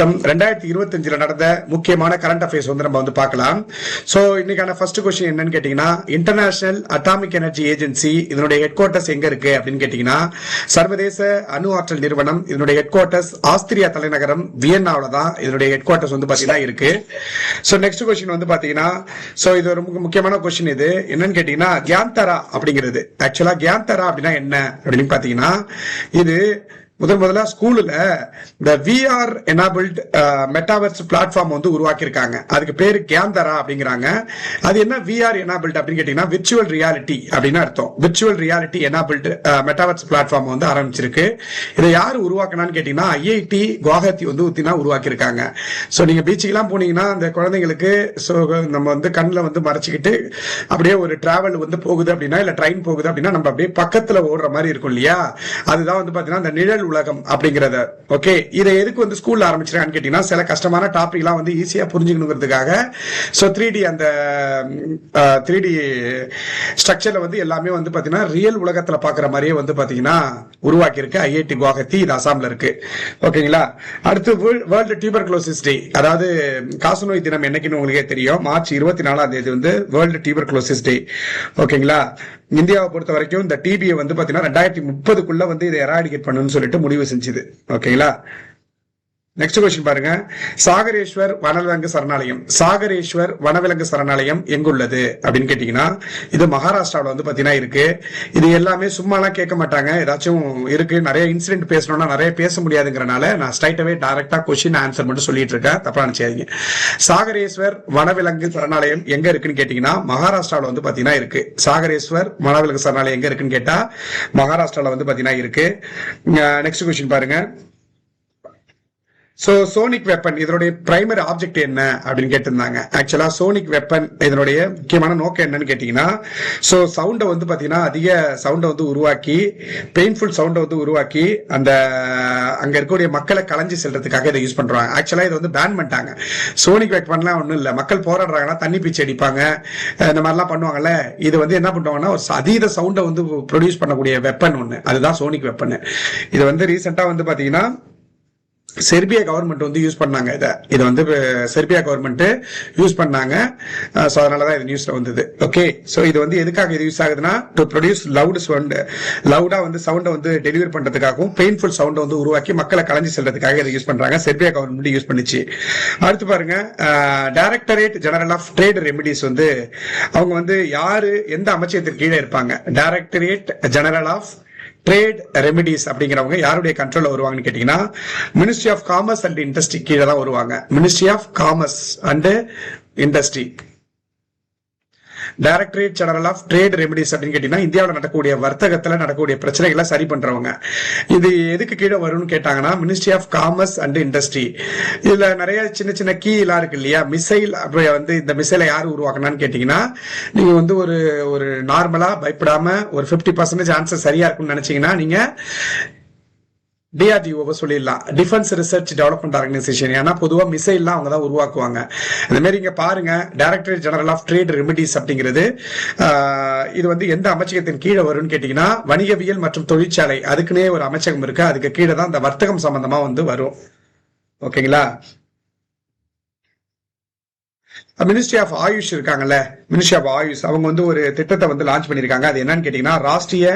2025 நடந்த முக்கியமான current affairs வந்து நம்ம வந்து பார்க்கலாம். சோ இன்னைக்கான ஃபர்ஸ்ட் கொஸ்டின் என்னன்னு கேட்டீங்கன்னா, இன்டர்நேஷனல் அட்டாமிக் எனர்ஜி ஏஜென்சி இதனுடைய ஹெட் குவார்ட்டர்ஸ் எங்க இருக்கு அப்படின்னு கேட்டீங்கன்னா, சர்வதேச அணு ஆற்றல் நிறுவனம் இதனுடைய ஹெட் குவார்ட்டர்ஸ் ஆஸ்திரியா தலைநகரம் வியன்னாவில தான் இதனுடைய ஹெட் குவார்ட்டர்ஸ் வந்து பாத்தீங்கன்னா இருக்கு. சோ நெக்ஸ்ட் கொஸ்டின் வந்து பாத்தீங்கன்னா, சோ இது ஒரு முக்கியமான கொஸ்டின். இது என்னன்னு கேட்டீங்கன்னா, கியான்தரா அப்படிங்கிறது ஆக்சுவலா கியான்தரா அப்படின்னா என்ன அப்படின்னு பாத்தீங்கன்னா, இது முதல்ல ஸ்கூல்ல இந்த விஆர் எனபிள்ட் மெட்டாவர்ஸ் பிளாட்ஃபார்ம் வந்து உருவாக்கி இருக்காங்க. அதுக்கு பேரு கியான்தரா அப்படிங்கிறாங்க. அது என்ன விஆர் எனபிள்ட் அப்படின்னு கேட்டீங்கன்னா, விர்ச்சுவல் ரியாலிட்டி அப்படின்னு அர்த்தம். Virtual reality enabled metaverse platform வந்து ஆரம்பிச்சிருக்கு. இதை யாரு உருவாக்கினான்னு கேட்டீங்கன்னா, ஐஐடி குவாஹாத்தி வந்து உருவாக்கி இருக்காங்க. சோ நீங்க பீச்சுக்கு எல்லாம் போனீங்கன்னா அந்த குழந்தைங்களுக்கு நம்ம வந்து கண்ணில் வந்து மறைச்சிக்கிட்டு அப்படியே ஒரு டிராவல் வந்து போகுது அப்படின்னா, இல்ல ட்ரெயின் போகுது அப்படின்னா நம்ம அப்படியே பக்கத்துல ஓடுற மாதிரி இருக்கும் இல்லையா, அதுதான் வந்து பாத்தீங்கன்னா அந்த நிழல் உலகம் அப்படிங்கறத. ஓகே, இதை எதுக்கு வந்து ஸ்கூல்ல ஆரம்பிச்சிருக்கான்னு கேட்டீங்கன்னா, சில கஷ்டமான டாபிக் எல்லாம் வந்து ஈஸியா புரிஞ்சுக்கணுங்கிறதுக்காக. சோ 3D அந்த 3D ஸ்ட்ரக்சர்ல வந்து எல்லாமே வந்து பாத்தீங்கன்னா ரியல் உலகத்துல பாக்குற மாதிரியே வந்து பாத்தீங்கன்னா உருவாக்கி இருக்கு ஐஐடி குவாஹாத்தி. இது அசாம்ல இருக்கு. ஓகேங்களா. அடுத்து வேர்ல்டு டியூபர்குலோசிஸ் டே, அதாவது காசநோய் தினம் என்னைக்குன்னு உங்களுக்கே தெரியும். மார்ச் 24ஆம் தேதி வந்து வேர்ல்டு டியூபர்குலோசிஸ் டே. ஓகேங்களா. இந்தியாவை பொறுத்த வரைக்கும் இந்த டிபியை வந்து பாத்தீங்கன்னா 2030க்குள்ள வந்து இதை எராடிகேட் பண்ணணும்னு சொல்லிட்டு முடிவு செஞ்சது. ஓகேங்களா. நெக்ஸ்ட் கொஸ்டின் பாருங்க. சாகரேஸ்வர் வனவிலங்கு சரணாலயம், சாகரேஸ்வர் வனவிலங்கு சரணாலயம் எங்குள்ளது அப்படின்னு கேட்டீங்கன்னா, இது மகாராஷ்டிராவில் வந்து பாத்தீங்கன்னா இருக்கு. இது எல்லாமே சும்மாலாம் கேட்க மாட்டாங்க, ஏதாச்சும் இருக்கு. நிறைய இன்சிடென்ட் பேசணும்னா நிறைய பேச முடியாதுங்கிறனால நான் ஸ்ட்ரைட்டாவே டைரக்டா கொஸ்டின் ஆன்சர் மட்டும் சொல்லிட்டு இருக்கேன், தப்பா நினைச்சாதீங்க. சாகரேஸ்வர் வனவிலங்கு சரணாலயம் எங்க இருக்குன்னு கேட்டீங்கன்னா, மகாராஷ்டிராவில் வந்து பாத்தீங்கன்னா இருக்கு. சாகரேஸ்வர் வனவிலங்கு சரணாலயம் எங்க இருக்குன்னு கேட்டா மகாராஷ்டிராவில் வந்து பாத்தீங்கன்னா இருக்கு. நெக்ஸ்ட் கொஸ்டின் பாருங்க. சோ சோனிக் வெப்பன் இதனுடைய பிரைமரி ஆப்ஜெக்ட் என்ன அப்படின்னு கேட்டிருந்தாங்க. ஆக்சுவலா சோனிக் வெப்பன் இதனுடைய முக்கியமான நோக்கம் என்னன்னு கேட்டீங்கன்னா, சோ சவுண்டை வந்து பாத்தீங்கன்னா அதிக சவுண்டை வந்து உருவாக்கி, பெயின்ஃபுல் சவுண்டை வந்து உருவாக்கி அந்த அங்க இருக்கக்கூடிய மக்களை கலைஞ்சு செல்றதுக்காக இதை யூஸ் பண்றாங்க. ஆக்சுவலா இதை வந்து பேன் பண்ணிட்டாங்க. சோனிக் வெப்பன்லாம் ஒண்ணும் இல்ல, மக்கள் போராடுறாங்கன்னா தண்ணி பீச்சு அடிப்பாங்க, இந்த மாதிரிலாம் பண்ணுவாங்கல்ல. இது வந்து என்ன பண்ணுவாங்கன்னா ஒரு அதீத சவுண்டை வந்து ப்ரொடியூஸ் பண்ணக்கூடிய வெப்பன் ஒண்ணு, அதுதான் சோனிக் வெப்பன். இது வந்து ரீசெண்டா வந்து பாத்தீங்கன்னா செர்பியா கவர்மெண்ட் வந்து யூஸ் பண்ணாங்க. இதை வந்து செர்பியா கவர்மெண்ட் யூஸ் பண்ணாங்க. சோ அதனாலதான் இது நியூஸ்ல வந்தது. ஓகே, சோ இது வந்து எதுக்காக இது யூஸ் ஆகுதுன்னா, டு ப்ரொடியூஸ் லவுட் சவுண்ட், லவுடா வந்து சவுண்டை வந்து டெலிவரி பண்றதுக்காகவும் பெயின்ஃபுல் சவுண்டை வந்து உருவாக்கி மக்களை கலைஞ்சு செல்றதுக்காக இதை யூஸ் பண்றாங்க. செர்பியா கவர்மெண்ட் யூஸ் பண்ணிச்சு. அடுத்து பாருங்க, directorate general of trade remedies வந்து அவங்க வந்து யாரு எந்த அமைச்சகத்திற்கு கீழே இருப்பாங்க? Directorate general of trade remedies அப்படிங்கிறவங்க யாருடைய கண்ட்ரோல்ல வருவாங்கன்னு கேட்டீங்கன்னா, ministry of commerce and industry கீழே தான் வருவாங்க. Ministry of commerce and industry. Directorate general of trade remedies அப்படின்னு கேட்டீங்கன்னா, இந்தியாவில் நடக்கக்கூடிய வர்த்தகத்துல நடக்கக்கூடிய பிரச்சனைகளை சரி பண்றவங்க. இது எதுக்கு கீழே வரும்னு கேட்டாங்கன்னா, ministry of commerce and industry. இதுல நிறைய சின்ன சின்ன கீ எல்லாம் இருக்கு இல்லையா. மிசைல் வந்து இந்த மிசைலை யாரு உருவாக்கினான்னு கேட்டீங்கன்னா, நீங்க வந்து ஒரு நார்மலா பயப்படாம ஒரு 50% ஆன்சர் சரியா இருக்கும்னு நினைச்சீங்கன்னா நீங்க டிஆர்டிஓ சொல்லிடலாம், டிஃபென்ஸ் ரிசர்ச் டெவலப்மெண்ட் ஆர்கனைசேஷன். ஏன்னா பொதுவா மிசைல்லாம் அவங்க தான் உருவாக்குவாங்க. அந்த மாதிரி இங்க பாருங்க, directorate general of trade remedies அப்படிங்கிறது இது வந்து எந்த அமைச்சகத்தின் கீழே வரும்னு கேட்டீங்கன்னா, வணிகவியல் மற்றும் தொழிற்சாலை, அதுக்குன்னே ஒரு அமைச்சகம் இருக்கு. அதுக்கு கீழே தான் இந்த வர்த்தகம் சம்பந்தமா வந்து வரும். ஓகேங்களா. மினிஸ்ட்ரி ஆஃப் ஆயுஷ் இருக்காங்கல்ல, மினிஸ்ட்ரி ஆஃப் ஆயுஷ் அவங்க வந்து ஒரு திட்டத்தை வந்து லான்ச் பண்ணிருக்காங்க. அது என்னன்னு கேட்டீங்கன்னா, ராஷ்டிரிய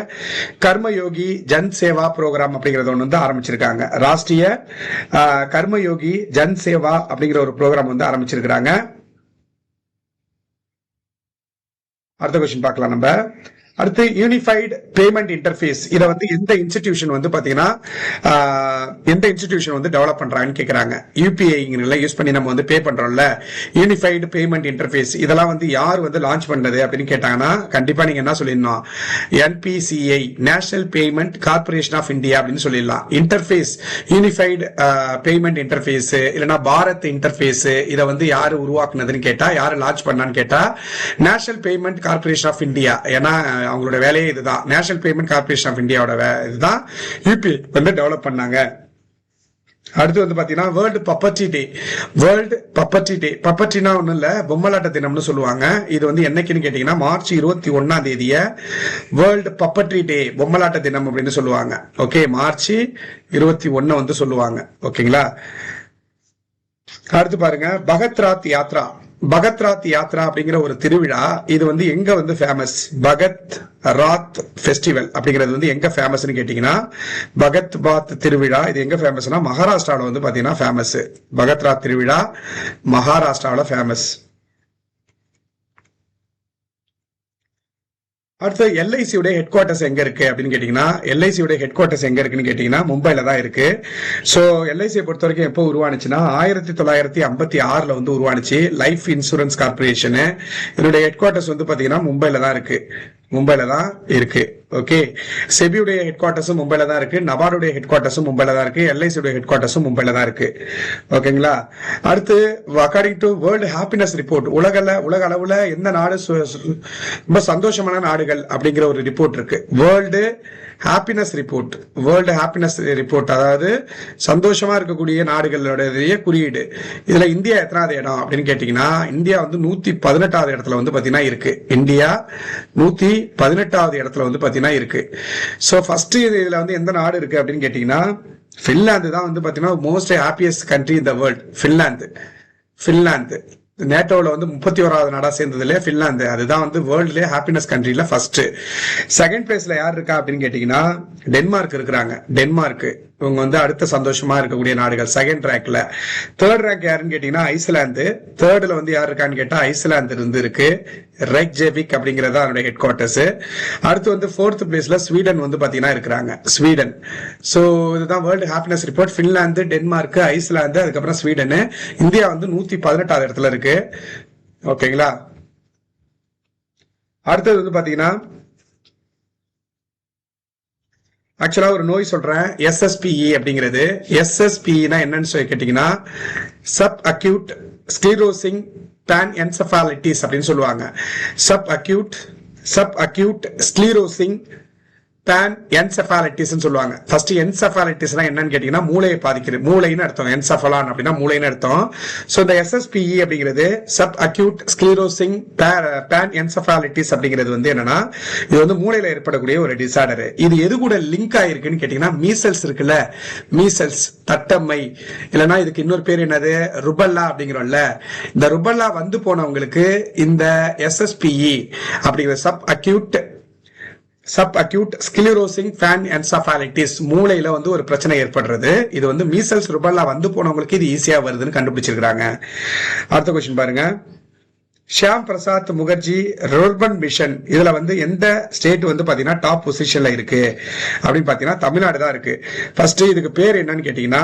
கர்மயோகி ஜன் சேவா ப்ரோக்ராம் அப்படிங்கறத ஒன்று வந்து ஆரம்பிச்சிருக்காங்க. ராஷ்டிரிய கர்மயோகி ஜன் சேவா அப்படிங்கிற ஒரு ப்ரோக்ராம் வந்து ஆரம்பிச்சிருக்காங்க. அடுத்த கொஸ்டின் பார்க்கலாம் நம்ம. அடுத்து யூனிஃபைடு பேமெண்ட் இன்டர்ஃபேஸ், இதை வந்து எந்த இன்ஸ்டிடியூஷன் வந்து பாத்தீங்கன்னா எந்த இன்ஸ்டிடியூஷன் வந்து டெவலப் பண்றாங்கன்னு கேக்குறாங்க. யூபிஐ யூஸ் பண்ணி நம்ம வந்து பே பண்றோம்ல, யூனிஃபைடு பேமெண்ட் இன்டர்ஃபேஸ், இதெல்லாம் வந்து யார் வந்து லான்ச் பண்ணது அப்படின்னு கேட்டாங்கன்னா, கண்டிப்பா நீங்க என்ன சொல்லிடணும், NPCI, national payment corporation of India அப்படின்னு சொல்லிடலாம். இன்டர்ஃபேஸ் யூனிஃபைடு பேமெண்ட் இன்டர்ஃபேஸ் இல்லைன்னா பாரத் இன்டர்ஃபேஸ், இதை வந்து யாரு உருவாக்குனதுன்னு கேட்டா, யாரு லான்ச் பண்ணான்னு கேட்டா national payment corporation of India. ஏன்னா அவங்களோட வேலையே இதுதான். நேஷனல் பேமெண்ட் கார்பரேஷன் ஆஃப் இந்தியாவோட இதுதான் யூபிஐ வந்து டெவலப் பண்ணாங்க. அடுத்து வந்து பாத்தீங்கன்னா வேர்ல்டு பப்பர்ட்டி டே. வேர்ல்டு பப்பர்ட்டி டே, பப்பர்ட்டினா ஒண்ணும் இல்ல, பொம்மலாட்ட தினம்னு சொல்லுவாங்க. இது வந்து என்னைக்குன்னு கேட்டீங்கன்னா, மார்ச் 21ஆம் தேதிய வேர்ல்டு பப்பர்ட்டி டே, பொம்மலாட்ட தினம் அப்படின்னு சொல்லுவாங்க. ஓகே, மார்ச் 21 வந்து சொல்லுவாங்க. ஓகேங்களா. அடுத்து பாருங்க, பகத் ராத் யாத்ரா. பகத் ராத் யாத்ரா அப்படிங்கிற ஒரு திருவிழா, இது வந்து எங்க வந்து ஃபேமஸ்? பகத் ராத் ஃபெஸ்டிவல் அப்படிங்கிறது வந்து எங்க ஃபேமஸ்னு கேட்டீங்கன்னா, பகத் பாத் திருவிழா இது எங்க ஃபேமஸ்னா மகாராஷ்டிராவில் வந்து பாத்தீங்கன்னா ஃபேமஸ். பகத் ராத் திருவிழா மகாராஷ்டிராவில் ஃபேமஸ். அடுத்து எல்ஐசியுடைய ஹெட் குவார்ட்டர்ஸ் எங்க இருக்கு அப்படின்னு கேட்டீங்கன்னா, எல்ஐசியுடைய ஹெட் குவார்ட்டர்ஸ் எங்க இருக்குன்னு கேட்டீங்கன்னா மும்பைல தான் இருக்கு. சோ எல்ஐசியை பொறுத்த வரைக்கும் எப்போ உருவானுச்சுன்னா 1956 வந்து உருவானுச்சு. லைஃப் இன்சூரன்ஸ் கார்பரேஷன் இதனுடைய ஹெட் குவார்ட்டர்ஸ் வந்து பாத்தீங்கன்னா மும்பைல தான் இருக்கு. மும்பைல தான் இருக்கு. ஓகே, செபியுடைய ஹெட் குவார்ட்டர்ஸும் மும்பைல தான் இருக்கு. நபார்டுடைய ஹெட் குவார்ட்டர்ஸும் மும்பைல தான் இருக்கு. எல்ஐசியுடைய ஹெட் குவார்ட்டர்ஸும் மும்பைல தான் இருக்கு. ஓகேங்களா. அடுத்து according to world happiness report, உலக அளவுல எந்த நாடு ரொம்ப சந்தோஷமான நாடுகள் அப்படிங்கிற ஒரு ரிப்போர்ட் இருக்கு. World happiness report, world happiness report, அதாவது சந்தோஷமா இருக்கக்கூடிய நாடுகளுடைய குறியீடு. இதுல இந்தியா எத்தனாவது இடம் அப்படின்னு கேட்டீங்கன்னா, இந்தியா வந்து 118வது இடத்துல வந்து பாத்தீங்கன்னா இருக்கு. இந்தியா 118வது இடத்துல வந்து பாத்தீங்கன்னா இருக்கு. சோ ஃபர்ஸ்ட் இதுல வந்து எந்த நாடு இருக்கு அப்படின்னு கேட்டீங்கன்னா, பின்லாந்து தான் வந்து பாத்தீங்கன்னா most happiest country in the world. Finland நேட்டோல வந்து 31வது நாடா சேர்ந்ததுல பின்லாந்து, அதுதான் வந்து வேர்ல்ட்லயே ஹாப்பினஸ் கண்ட்ரில ஃபர்ஸ்ட். செகண்ட் பிளேஸ்ல யார் இருக்கா அப்படின்னு கேட்டீங்கன்னா டென்மார்க் இருக்கிறாங்க. டென்மார்க் இவங்க வந்து அடுத்த சந்தோஷமா இருக்கக்கூடிய நாடுகள் செகண்ட் ரேங்க்ல. தேர்ட் ரேங்க் யாருன்னு கேட்டீங்கன்னா ஐஸ்லாந்து. தேர்ட்ல வந்து யார் இருக்கான்னு கேட்டா ஐஸ்லாந்து இருக்கு. ரெய்க்ஜேவிக் அப்படிங்கறது அதனுடைய ஹெட் குவார்ட்டர்ஸ். அடுத்து வந்து ஃபோர்த் பிளேஸ்ல ஸ்வீடன் வந்து பாத்தீங்கன்னா இருக்கிறாங்க. ஸ்வீடன். சோ இதுதான் world happiness report. Finland, Denmark, Iceland, அதுக்கப்புறம் ஸ்வீடன். இந்தியா வந்து 118வது இடத்துல இருக்கு. ஓகேங்களா. அடுத்தது வந்து பாத்தீங்கன்னா ஆக்சுவலா ஒரு நோய் சொல்றேன், எஸ்எஸ்பிஇ அப்படிங்கிறது. எஸ்எஸ்பிஇனா என்னன்னு சொல்லி கேட்டீங்கன்னா சப் அக்யூட் ஸ்க்ளீரோசிங் பேன் என்செஃபாலிட்டிஸ் அப்படின்னு சொல்லுவாங்க. சப் அக்யூட் ஸ்க்ளீரோசிங் பேன் என்செஃபாலிட்டிஸ் சொல்லுவாங்க. ஃபர்ஸ்ட் என்செஃபாலிட்டிஸ்னா என்னன்னு கேட்டீங்கன்னா மூளையை பாதிக்கிறது, மூளைன்னு அர்த்தம். என்செஃபலான் அப்படின்னா மூளைன்னு அர்த்தம். சோ இந்த எஸ்எஸ்பிஇ அப்படிங்கிறது சப் அக்யூட் ஸ்க்ளீரோசிங் பேன் என்செஃபாலிட்டிஸ் அப்படிங்கிறது வந்து என்னன்னா, இது வந்து மூளையில ஏற்படக்கூடிய ஒரு டிசார்டர். இது எது கூட லிங்க் ஆயிருக்குன்னு கேட்டீங்கன்னா மீசல்ஸ் இருக்குல்ல, மீசல்ஸ் தட்டம்மை, இல்லைன்னா இதுக்கு இன்னொரு பேர் என்னது ருபல்லா அப்படிங்கிறோம்ல. இந்த ருபல்லா வந்து போனவங்களுக்கு இந்த எஸ்எஸ்பிஇ அப்படிங்கிற சப் அக்யூட் ஸ்க்ளீரோசிங் பேன் என்செஃபாலிட்டிஸ் மூளையில வந்து ஒரு பிரச்சனை ஏற்படுறது. இது வந்து மீசல்ஸ் ருபல்லா வந்து போனவங்களுக்கு இது ஈஸியா வருதுன்னு கண்டுபிடிச்சிருக்காங்க. அடுத்த கொஸ்டின் பாருங்க. ஷியாம் பிரசாத் முகர்ஜி ரூர்பன் மிஷன், இதுல வந்து எந்த ஸ்டேட் வந்து பாத்தீங்கன்னா டாப் பொசிஷன்ல இருக்கு அப்படின்னு பாத்தீங்கன்னா தமிழ்நாடு தான் இருக்கு. ஃபர்ஸ்ட் இதுக்கு பேர் என்னன்னு கேட்டீங்கன்னா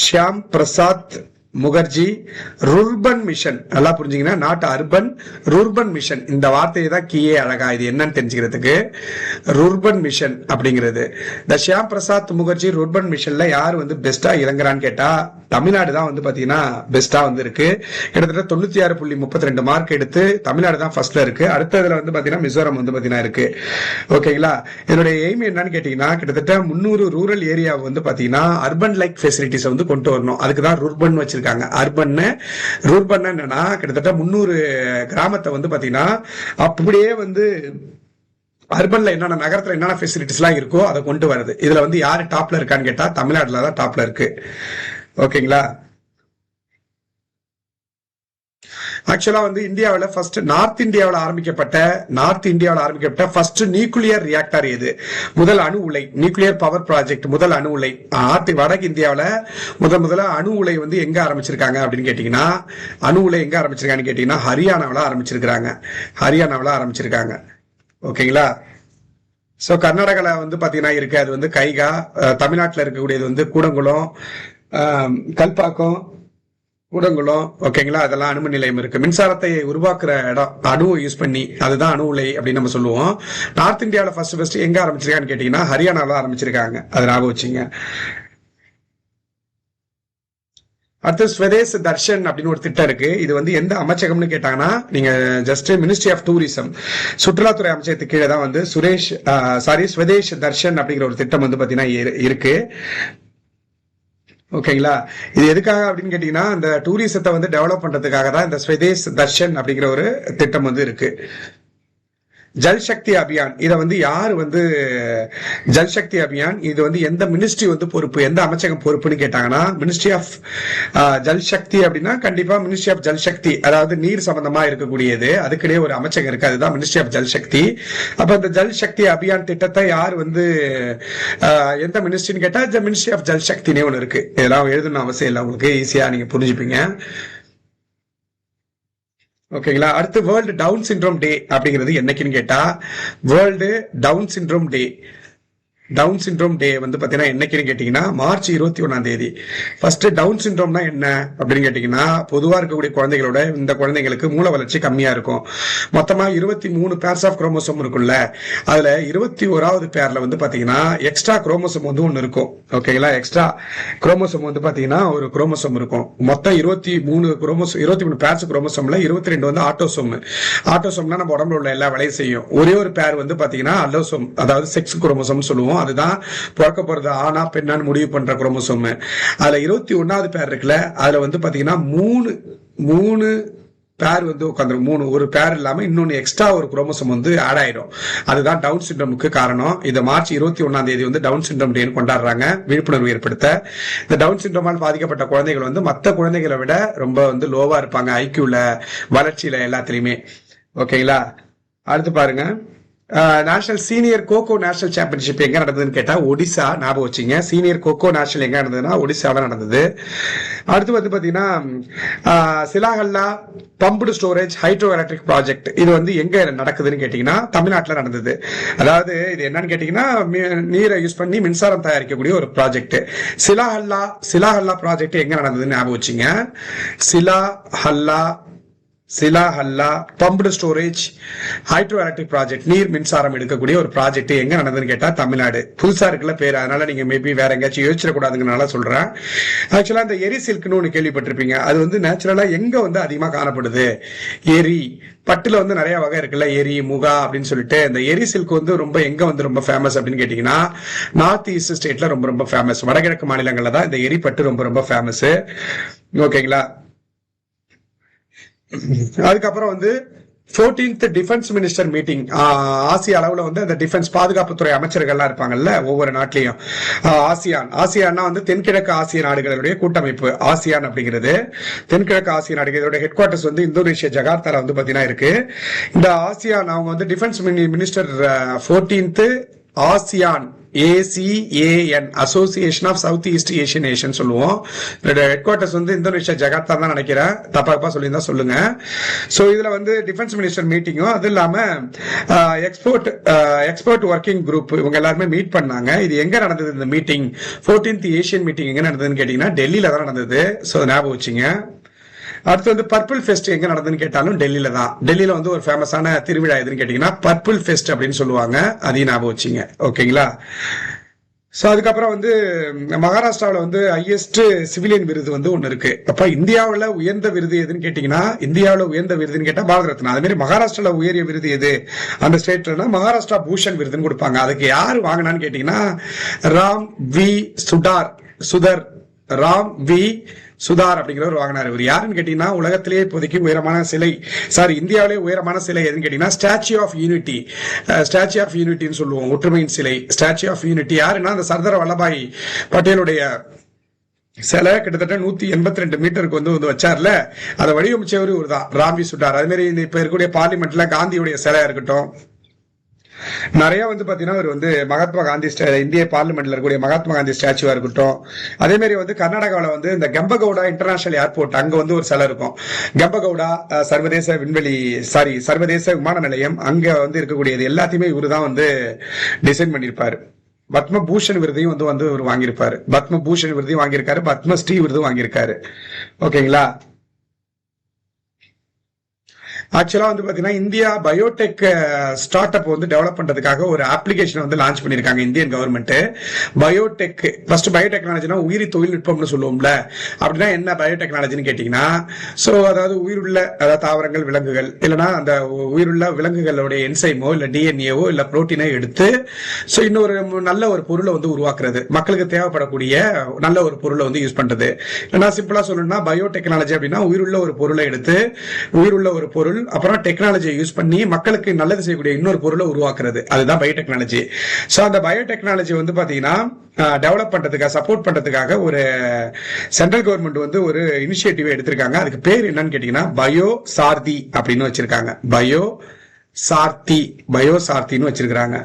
ஷியாம் பிரசாத் முகர்ஜி ரூர்பன் மிஷன். நல்லா புரிஞ்சுங்கன்னா நாட் அர்பன், ரூர்பன் மிஷன். இந்த வார்த்தையை தான் கீயே அழகா இது என்னன்னு தெரிஞ்சுக்கிறதுக்கு. ரூர்பன் மிஷன் அப்படிங்கிறது இந்த ஷியாம் பிரசாத் முகர்ஜி ரூர்பன் மிஷன்ல யார் வந்து பெஸ்டா இறங்குறான்னு கேட்டா தமிழ்நாடு தான் வந்து பாத்தீங்கன்னா பெஸ்டா வந்து இருக்கு. கிட்டத்தட்ட 96.32 மார்க் எடுத்து தமிழ்நாடு தான் ஃபர்ஸ்ட்ல இருக்கு. அடுத்ததுல வந்து பாத்தீங்கன்னா மிசோரம் வந்து பாத்தீங்கன்னா இருக்கு. ஓகேங்களா. இதனுடைய எய்ம் என்னன்னு கேட்டீங்கன்னா கிட்டத்தட்ட 300 ரூரல் ஏரியா வந்து பாத்தீங்கன்னா அர்பன் லைக் ஃபெசிலிட்டிஸ் வந்து கொண்டு வரணும். அதுக்கு தான் ரூர்பன் வச்சிருக்காங்க. ரூர்பன் என்னன்னா கிட்டத்தட்ட 300 கிராமத்தை வந்து பாத்தீங்கன்னா அப்படியே வந்து அர்பன்ல என்னென்ன நகரத்துல என்னென்ன ஃபெசிலிட்டிஸ் எல்லாம் இருக்கோ அதை கொண்டு வருது. இதுல வந்து யாரு டாப்ல இருக்கான்னு கேட்டா தமிழ்நாடுல தான் டாப்ல இருக்கு. ஓகேங்களா. ஆக்சுவலா வந்து இந்தியாவில ஃபர்ஸ்ட் நார்த் இந்தியாவில் ஆரம்பிக்கப்பட்ட ஃபர்ஸ்ட் நியூக்ளியர் ரியாக்டர் எது? முதல் அணு உலை, நியூக்ளியர் பவர் ப்ராஜெக்ட், முதல் அணு உலை. வடக்கு இந்தியாவில முதல்ல அணு உலை வந்து எங்க ஆரம்பிச்சிருக்காங்க அப்படின்னு கேட்டீங்கன்னா, அணு உலை எங்க ஆரம்பிச்சிருக்காங்கன்னு கேட்டீங்கன்னா ஹரியானாவில ஆரம்பிச்சிருக்காங்க. ஓகேங்களா. சோ கர்நாடகால வந்து பாத்தீங்கன்னா இருக்கு, அது வந்து கைகா. தமிழ்நாட்டில் இருக்கக்கூடியது வந்து கூடங்குளம், கல்பாக்கம், கூடங்குளம். ஓகேங்களா. அதெல்லாம் அணுமின் நிலையம் இருக்கு. மின்சாரத்தை உருவாக்குற இடம் அணு யூஸ் பண்ணி, அதுதான் அணு உலை அப்படின்னு நம்ம சொல்லுவோம். நார்த் இந்தியாவில ஃபர்ஸ்ட் எங்க ஆரம்பிச்சிருக்கான்னு கேட்டீங்கன்னா ஹரியானால ஆரம்பிச்சிருக்காங்க. அது ஞாபகம் வச்சுங்க. அடுத்து ஸ்வதேஷ் தர்ஷன் அப்படின்னு ஒரு திட்டம் இருக்கு. இது வந்து எந்த அமைச்சகம்னு கேட்டாங்கன்னா நீங்க ஜஸ்ட் மினிஸ்ட்ரி ஆஃப் டூரிசம், சுற்றுலாத்துறை அமைச்சகத்துக்கு கீழே தான் வந்து ஸ்வதேஷ் தர்ஷன் அப்படிங்கிற ஒரு திட்டம் வந்து பாத்தீங்கன்னா இருக்கு. ஓகேங்களா. இது எதுக்காக அப்படின்னு கேட்டீங்கன்னா இந்த டூரிசத்தை வந்து டெவலப் பண்றதுக்காக தான் இந்த ஸ்வதேஷ் தர்ஷன் அப்படிங்கிற ஒரு திட்டம் வந்து இருக்கு. ஜல் சக்தி அபியான் இதை வந்து யார் வந்து ஜல் சக்தி அபியான் இது வந்து எந்த மினிஸ்ட்ரி வந்து பொறுப்பு, எந்த அமைச்சகம் பொறுப்புன்னு கேட்டாங்கன்னா மினிஸ்ட்ரி ஆஃப் ஜல் சக்தி அப்படின்னா கண்டிப்பா மினிஸ்ட்ரி ஆஃப் ஜல் சக்தி, அதாவது நீர் சம்பந்தமா இருக்கக்கூடியது, அதுக்கிடையே ஒரு அமைச்சகம் இருக்கு, அதுதான் மினிஸ்ட்ரி ஆஃப் ஜல் சக்தி. அப்ப இந்த ஜல் சக்தி அபியான் திட்டத்தை யார் வந்து எந்த மினிஸ்ட்ரின்னு கேட்டா மினிஸ்ட்ரி ஆஃப் ஜல் சக்தினே ஒன்று இருக்கு. இதெல்லாம் எழுதணும் அவசியம் இல்லை, உங்களுக்கு ஈஸியா நீங்க புரிஞ்சுப்பீங்க. ஓகேங்களா. அடுத்து வேர்ல்டு டவுன் சிண்ட்ரோம் டே அப்படிங்கிறது என்னைக்குன்னு கேட்டா world down syndrome day. Down syndrome day வந்து பாத்தீங்கன்னா என்னைக்குன்னு கேட்டீங்கன்னா மார்ச் 21 ஃபர்ஸ்ட் டவுன் சிண்ட்ரோம்னா என்ன அப்படின்னு கேட்டீங்கன்னா பொதுவா இருக்கக்கூடிய குழந்தைகளோட இந்த குழந்தைங்களுக்கு மூல வளர்ச்சி கம்மியா இருக்கும். மொத்தமா 23 பேர்ஸ் ஆஃப் குரோமோசோம் இருக்குல்ல, அதுல 21வது பேர்ல வந்து பாத்தீங்கன்னா எக்ஸ்ட்ரா குரோமோசோம் வந்து ஒன்னு இருக்கும். ஓகேங்களா. எக்ஸ்ட்ரா குரோமோசோம் வந்து பாத்தீங்கன்னா ஒரு குரோமோசோம் இருக்கும். மொத்தம் 23 பேர்ஸ் குரோமோசோம்ல 22 வந்து ஆட்டோசோம். ஆட்டோசோம்னா நம்ம உடம்புல உள்ள எல்லா வேலையும் செய்யும். ஒரே ஒரு பேர் வந்து பாத்தீங்கன்னா அல்லோசோம், அதாவது செக்ஸ் குரோமோசோம் சொல்லுவோம். அதுதான் பிறக்க போறது ஆனா பெண்ணான்னு முடிவு பண்ற குரோமோசோம். அதுல 21வது பேர் இருக்குல்ல, அதுல வந்து பாத்தீங்கன்னா மூணு பேர் வந்து உட்காந்துரும். ஒரு பேர் இல்லாம இன்னொன்னு எக்ஸ்ட்ரா ஒரு குரோமோசோம் வந்து ஆட் ஆயிடும். அதுதான் டவுன் சிண்ட்ரோமுக்கு காரணம். இந்த மார்ச் 21 வந்து டவுன் சிண்ட்ரோம் டே கொண்டாடுறாங்க, விழிப்புணர்வு ஏற்படுத்த. இந்த டவுன் சிண்ட்ரோமால் பாதிக்கப்பட்ட குழந்தைகள் வந்து மற்ற குழந்தைகளை விட ரொம்ப வந்து லோவா இருப்பாங்க, ஐக்கியூல வளர்ச்சியில எல்லாத்திலயுமே. ஓகேங்களா. அடுத்து பாருங்க, national senior kho kho national championship எங்க நடந்ததுன்னு கேட்டா ஒடிசா. ஞாபகம் வச்சுங்க, சீனியர் கோகோ நேஷனல் எங்க நடந்ததுன்னா ஒடிசாவில் நடந்தது. அடுத்து வந்து பாத்தீங்கன்னா Sillahalla pumped storage hydro electric project, இது வந்து எங்க நடக்குதுன்னு கேட்டீங்கன்னா தமிழ்நாட்டில் நடந்தது. அதாவது இது என்னன்னு கேட்டீங்கன்னா நீரை யூஸ் பண்ணி மின்சாரம் தயாரிக்கக்கூடிய ஒரு ப்ராஜெக்ட். சிலாஹல்லா ப்ராஜெக்ட் எங்க நடந்ததுன்னு ஞாபகம் வச்சுங்க. Sillahalla pumped storage hydro electric project, நீர் மின்சாரம் எடுக்கக்கூடிய ஒரு ப்ராஜெக்ட் எங்க நடந்ததுன்னு கேட்டா தமிழ்நாடு. புதுசா இருக்குல்ல பேர், அதனால நீங்க மேபி வேற எங்கேயாச்சும் யோசிச்சிடக்கூடாதுங்கனால சொல்றேன். ஆக்சுவலா இந்த எரி சில்க்னு ஒன்று கேள்விப்பட்டிருப்பீங்க. அது வந்து நேச்சுரலா எங்க வந்து அதிகமா காணப்படுது? எரி பட்டுல வந்து நிறைய வகை இருக்குல்ல, எரி முகா அப்படின்னு சொல்லிட்டு. இந்த எரி சில்க் வந்து ரொம்ப எங்க வந்து ரொம்ப ஃபேமஸ் அப்படின்னு கேட்டீங்கன்னா நார்த் ஈஸ்ட் ஸ்டேட்ல ரொம்ப ரொம்ப ஃபேமஸ். வடகிழக்கு மாநிலங்கள்ல தான் இந்த எரி பட்டு ரொம்ப ரொம்ப ஃபேமஸ். ஓகேங்களா. அதுக்கப்புறம் வந்து 14th டிஃபென்ஸ் மினிஸ்டர் மீட்டிங், ஆசிய அளவுல வந்து அந்த டிஃபென்ஸ் பாதுகாப்புத்துறை அமைச்சர்கள்லாம் இருப்பாங்கல்ல ஒவ்வொரு நாட்டிலையும். ஆசியான்னா வந்து தென்கிழக்கு ஆசிய நாடுகளுடைய கூட்டமைப்பு ஆசியான் அப்படிங்கிறது. தென்கிழக்கு ஆசிய நாடுகள் இதோட ஹெட் குவார்டர்ஸ் வந்து இந்தோனேஷியா ஜகார்த்தால வந்து பாத்தீங்கன்னா இருக்கு. இந்த ஆசியான் அவங்க வந்து defence minister 14th ASEAN ASEAN association of south east Asian nation சொல்லுவோம். ஹெட் குவார்டர்ஸ் வந்து இந்தோனேஷியா ஜகார்த்தா தான் நினைக்கிறேன், தப்பா சொல்லியிருந்தா சொல்லுங்க. சோ இதுல வந்து டிஃபென்ஸ் மினிஸ்டர் மீட்டிங்கும் அது இல்லாம எக்ஸ்போர்ட் ஒர்க்கிங் குரூப் இவங்க எல்லாருமே மீட் பண்ணாங்க. இது எங்க நடந்தது இந்த மீட்டிங்? 14th ஏஷியன் மீட்டிங் எங்க நடந்ததுன்னு கேட்டீங்கன்னா டெல்லியில தான் நடந்தது. சோ ஞாபகம் வச்சுங்க. அடுத்து வந்து பர்பிள் ஃபெஸ்ட் எங்க நடந்ததுன்னு கேட்டாலும் டெல்லியில தான். டெல்லியில வந்து ஒரு ஃபேமஸான திருவிழா எதுன்னு கேட்டீங்கன்னா பர்பிள் ஃபெஸ்ட் அப்படின்னு சொல்லுவாங்க, அதையும் ஞாபகம் வச்சுங்க. ஓகேங்களா. சோ அதுக்கப்புறம் வந்து மகாராஷ்டிராவில் வந்து ஹையஸ்ட் சிவிலியன் விருது வந்து ஒன்னு இருக்கு. அப்ப இந்தியாவில் உயர்ந்த விருது எதுன்னு கேட்டீங்கன்னா இந்தியாவில் உயர்ந்த விருதுன்னு கேட்டா பாரத ரத்னா. அதே மாதிரி மகாராஷ்டிராவில் உயரிய விருது எது அந்த ஸ்டேட்ல மகாராஷ்டிரா பூஷன் விருதுன்னு கொடுப்பாங்க. அதுக்கு யாரு வாங்கினான்னு கேட்டீங்கன்னா ராம் வி சுதார் அப்படிங்கிறவர் வாங்கினார். இவர் யாருன்னு கேட்டீங்கன்னா உலகத்திலேயே இப்போதைக்கு உயரமான சிலை, இந்தியாவிலேயே உயரமான சிலை எதுன்னு கேட்டீங்கன்னா ஸ்டாச்சு ஆஃப் யூனிட்டின்னு சொல்லுவோம், ஒற்றுமையின் சிலை. ஸ்டாச்சு ஆஃப் யூனிட்டி யாருன்னா அந்த சர்தார் வல்லபாய் பட்டேலுடைய சிலை கிட்டத்தட்ட 182 மீட்டருக்கு வந்து வச்சார்ல, அதை வடிவமைச்சவர் இவர் தான், ராம் வி சுதார். அதே மாதிரி இப்ப இருக்கக்கூடிய பார்லிமெண்ட்ல காந்தியுடைய சிலை இருக்கட்டும், நிறைய வந்து பாத்தீங்கன்னா அவர் வந்து மகாத்மா காந்தி இந்திய பார்லிமெண்ட்ல இருக்கக்கூடிய மகாத்மா காந்தி ஸ்டாச்சுவா இருக்கட்டும். அதே மாதிரி வந்து கர்நாடகாவில் வந்து இந்த கெம்பகவுடா இன்டர்நேஷனல் ஏர்போர்ட் அங்க வந்து ஒரு சிலை இருக்கும். கெம்பகவுடா சர்வதேச விமான நிலையம் அங்க வந்து இருக்கக்கூடியது எல்லாத்தையுமே இவரு தான் வந்து டிசைன் பண்ணிருப்பாரு. பத்மபூஷன் விருதையும் வந்து இவர் வாங்கியிருப்பாரு. பத்மபூஷன் விருதையும் வாங்கியிருக்காரு, பத்மஸ்ரீ விருதும் வாங்கியிருக்காரு. ஓகேங்களா. ஆக்சுவலா வந்து பாத்தீங்கன்னா இந்தியா பயோடெக் ஸ்டார்ட் அப் வந்து டெவலப் பண்றதுக்காக ஒரு அப்ளிகேஷன் வந்து லான்ச் பண்ணிருக்காங்க இந்தியன் கவர்மெண்ட். பயோடெக் ஃபர்ஸ்ட் பயோடெக்னாலஜினா உயிரி தொழில்நுட்பம்னு சொல்லுவோம்ல, அப்படின்னா என்ன பயோடெக்னாலஜின்னு கேட்டீங்கன்னா அதாவது உயிருள்ள அதாவது தாவரங்கள் விலங்குகள் இல்லைன்னா அந்த உயிருள்ள விலங்குகளுடைய என்சைமோ இல்ல டிஎன்ஏவோ இல்ல புரோட்டீனோ எடுத்து இன்னொரு நல்ல ஒரு பொருளை வந்து உருவாக்குறது, மக்களுக்கு தேவைப்படக்கூடிய நல்ல ஒரு பொருளை வந்து யூஸ் பண்றது. இல்லைன்னா சிம்பிளா சொல்லணும்னா பயோடெக்னாலஜி அப்படின்னா உயிருள்ள ஒரு பொருளை எடுத்து உயிருள்ள ஒரு பொருள் பொருள், அப்புறம் டெக்னாலஜியை யூஸ் பண்ணி மக்களுக்கு நல்லது செய்யக்கூடிய இன்னொரு பொருளை உருவாக்குறது, அதுதான் பயோடெக்னாலஜி. ஸோ அந்த பயோடெக்னாலஜி வந்து பாத்தீங்கன்னா டெவலப் பண்றதுக்காக, சப்போர்ட் பண்றதுக்காக ஒரு சென்ட்ரல் கவர்மெண்ட் வந்து ஒரு இனிஷியேட்டிவ் எடுத்திருக்காங்க. அதுக்கு பேர் என்னன்னு கேட்டீங்கன்னா பயோ சாரதி அப்படின்னு வச்சிருக்காங்க. பயோசார்த்தின்னு வச்சிருக்காங்க.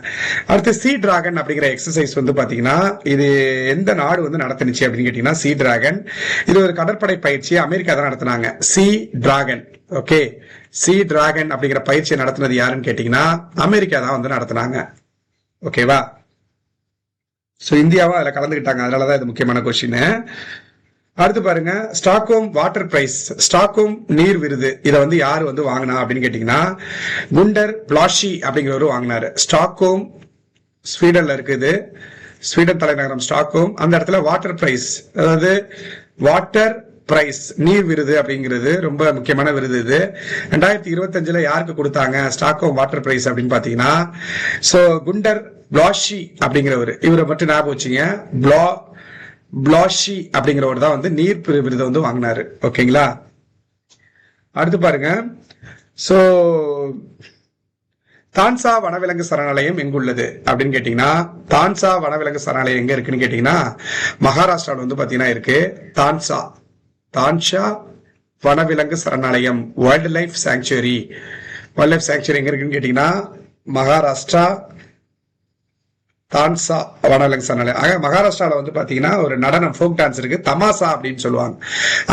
அடுத்து சி டிராகன் அப்படிங்கிற எக்ஸசைஸ் வந்து பாத்தீங்கன்னா இது எந்த நாடு வந்து நடத்துனுச்சு அப்படின்னு கேட்டீங்கன்னா சி டிராகன். இது ஒரு கடற்படை பயிற்சி, அமெரிக்கா தான் நடத்தினாங்க. C dragon, okay, C dragon அப்படிங்கிற பயிற்சியை நடத்தினது யாருன்னு கேட்டீங்கன்னா அமெரிக்கா தான் வந்து நடத்தினாங்க. ஓகேவா? சோ இந்தியாவும் அதுல கலந்துக்கிட்டாங்க, அதனாலதான் இது முக்கியமான கொஸ்டின். அடுத்து பாருங்க, ஸ்டாக்ஹோம் வாட்டர் பிரைஸ், ஸ்டாக்ஹோம் நீர் விருது, இதை வந்து யாரு வந்து வாங்கினா அப்படின்னு கேட்டீங்கன்னா குண்டர் பிளாஷி அப்படிங்கிறவரு வாங்கினாரு. ஸ்டாக்ஹோம் ஸ்வீடன்ல இருக்குது, ஸ்வீடன் தலைநகரம் ஸ்டாக்ஹோம். அந்த இடத்துல வாட்டர் பிரைஸ், அதாவது வாட்டர் பிரைஸ், நீர் விருது அப்படிங்கிறது ரொம்ப முக்கியமான விருது. இது 2025 யாருக்கு கொடுத்தாங்க ஸ்டாக்ஹோம் வாட்டர் பிரைஸ் அப்படின்னு பாத்தீங்கன்னா சோ குண்டர் பிளாஷி அப்படிங்கிறவர். இவரை மட்டும் ஞாபகம் வச்சுங்க, பிளாஷி அப்படிங்கிறவர் தான் வந்து நீர் விருதை வந்து வாங்கினாரு. ஓகேங்களா? அடுத்து பாருங்க, சோ தான்சா வனவிலங்கு சரணாலயம் எங்குள்ளது அப்படின்னு கேட்டீங்கன்னா தான்சா வனவிலங்கு சரணாலயம் எங்க இருக்குன்னு கேட்டீங்கன்னா மகாராஷ்டிராவில் வந்து பாத்தீங்கன்னா இருக்கு. தான்சா வனவிலங்கு சரணாலயம், வைல்ட் லைஃப் சாங்சுவரி எங்க இருக்குன்னு கேட்டீங்கன்னா மகாராஷ்டிரா தான்சா வனவிலங்கு சரணாலயம். ஆக மகாராஷ்டிரால வந்து பாத்தீங்கன்னா ஒரு நடனம், ஃபோக் டான்ஸ் இருக்கு, தமாசா அப்படின்னு சொல்லுவாங்க.